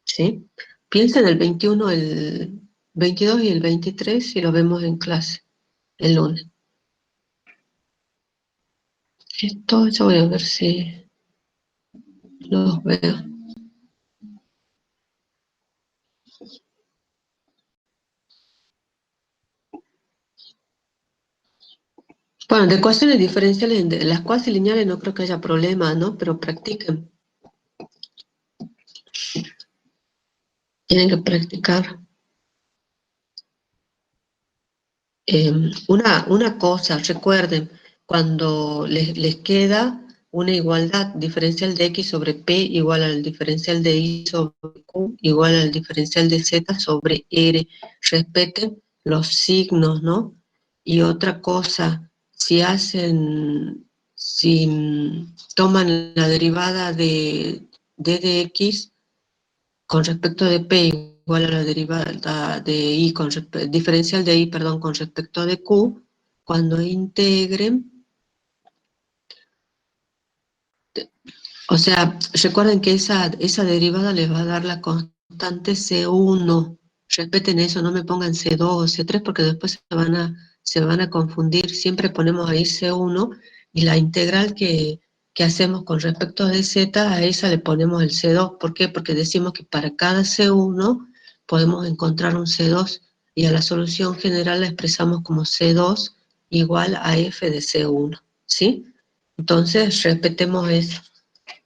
A: ¿Sí? Piensen el 21, el 22 y el 23 y lo vemos en clase el lunes. Esto yo voy a ver si los veo. Bueno, de ecuaciones diferenciales, de las cuasi lineales no creo que haya problema, ¿no? Pero practiquen. Tienen que practicar. Una cosa, recuerden, cuando les queda una igualdad diferencial de x sobre p igual al diferencial de y sobre q igual al diferencial de z sobre r. Respeten los signos, ¿no? Y otra cosa, si toman la derivada de d de x con respecto de p igual a la derivada de y diferencial de y, perdón, con respecto de q, cuando integren, o sea, recuerden que esa derivada les va a dar la constante C1. Respeten eso, no me pongan C2 o C3 porque después se van a confundir. Siempre ponemos ahí C1 y la integral que ¿qué hacemos con respecto de Z? A esa le ponemos el C2. ¿Por qué? Porque decimos que para cada C1 podemos encontrar un C2 y a la solución general la expresamos como C2 igual a F de C1, ¿sí? Entonces, respetemos eso.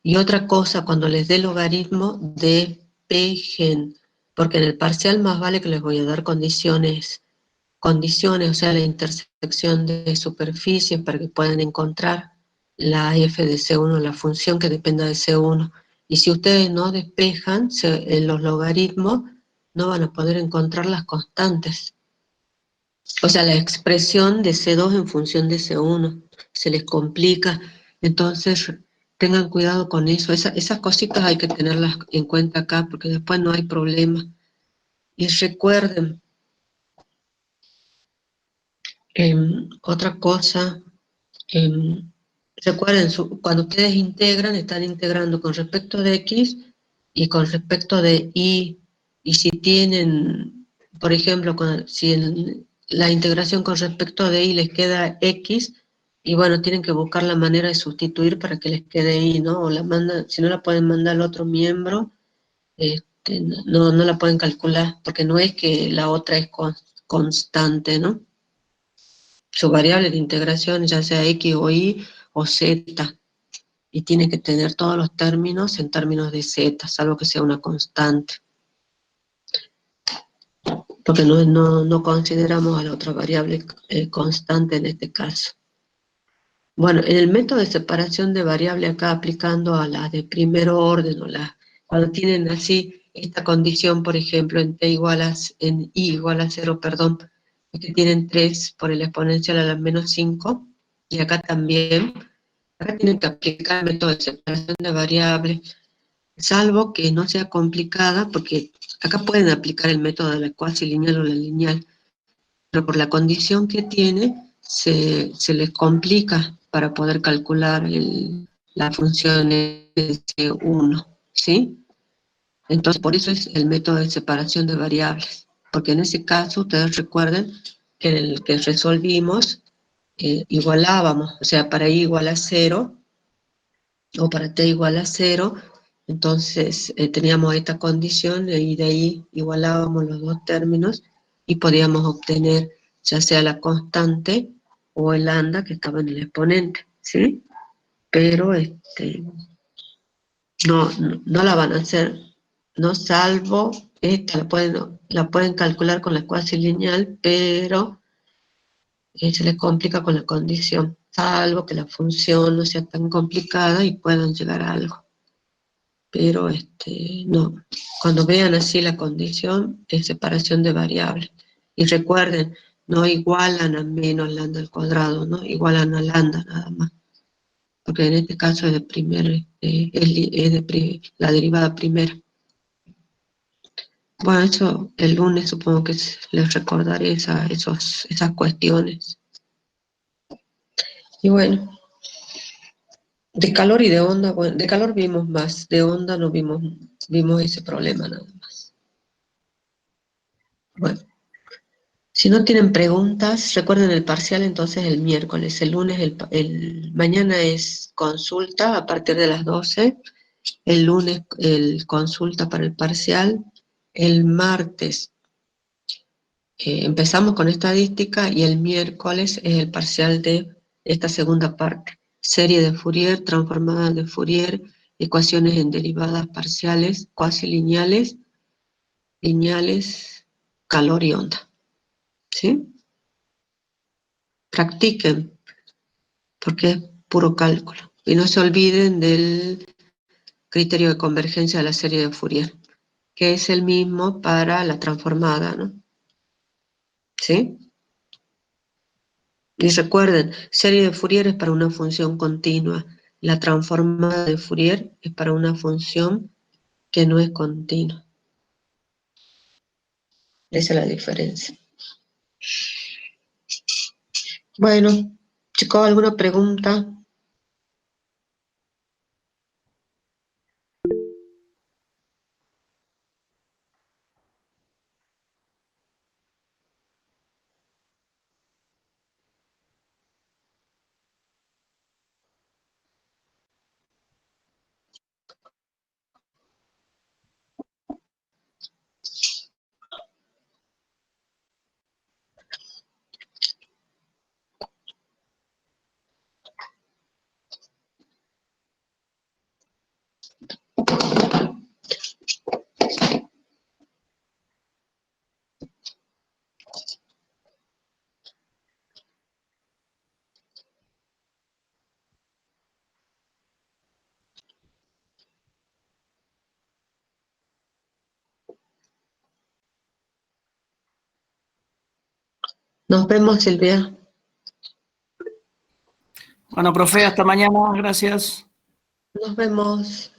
A: Y otra cosa, cuando les dé logaritmo, despejen, porque en el parcial más vale que les voy a dar condiciones, o sea, la intersección de superficies para que puedan encontrar la f de C1, la función que dependa de C1. Y si ustedes no despejan en los logaritmos, no van a poder encontrar las constantes. O sea, la expresión de C2 en función de C1 se les complica. Entonces, tengan cuidado con eso. Esas cositas hay que tenerlas en cuenta acá porque después no hay problema. Y recuerden, otra cosa, recuerden, cuando ustedes integran, están integrando con respecto de X y con respecto de Y. Y si tienen, por ejemplo, si la integración con respecto de Y les queda X, y bueno, tienen que buscar la manera de sustituir para que les quede Y, ¿no? O la mandan, si no la pueden mandar al otro miembro, no la pueden calcular, porque no es que la otra es constante, ¿no? Su variable de integración, ya sea X o Y o Z, y tiene que tener todos los términos en términos de Z, salvo que sea una constante, porque no consideramos a la otra variable constante en este caso. Bueno, en el método de separación de variable acá aplicando a las de primer orden, cuando tienen así esta condición, por ejemplo, en I igual a 0, perdón, es que tienen 3 por el exponencial a la menos 5, y acá también, acá tienen que aplicar el método de separación de variables, salvo que no sea complicada, porque acá pueden aplicar el método de la cuasi lineal o la lineal, pero por la condición que tiene, se les complica para poder calcular la función S1, ¿sí? Entonces, por eso es el método de separación de variables, porque en ese caso, ustedes recuerden que en el que resolvimos, igualábamos, o sea, para i igual a 0, o para t igual a 0, entonces teníamos esta condición y de ahí igualábamos los dos términos y podíamos obtener ya sea la constante o el lambda que estaba en el exponente, ¿sí? Pero no la van a hacer, no salvo esta, la pueden calcular con la cuasi lineal, pero se les complica con la condición, salvo que la función no sea tan complicada y puedan llegar a algo. Pero no, cuando vean así la condición es separación de variables. Y recuerden, no igualan a menos lambda al cuadrado, ¿no? Igualan a lambda nada más. Porque en este caso es de la derivada primera. Bueno, eso el lunes supongo que les recordaré esas cuestiones. Y bueno, de calor y de onda, bueno, de calor vimos más, de onda no vimos ese problema nada más. Bueno, si no tienen preguntas, recuerden el parcial entonces el miércoles, el lunes, mañana es consulta a partir de las 12, el lunes el consulta para el parcial, el martes empezamos con estadística y el miércoles es el parcial de esta segunda parte, serie de Fourier, transformada de Fourier, ecuaciones en derivadas parciales, cuasi lineales, calor y onda, ¿sí? Practiquen, porque es puro cálculo. Y no se olviden del criterio de convergencia de la serie de Fourier, que es el mismo para la transformada, ¿no? ¿Sí? Y recuerden, serie de Fourier es para una función continua. La transformada de Fourier es para una función que no es continua. Esa es la diferencia. Bueno, chicos, ¿alguna pregunta? Nos vemos, Silvia.
D: Bueno, profe, hasta mañana. Gracias.
A: Nos vemos.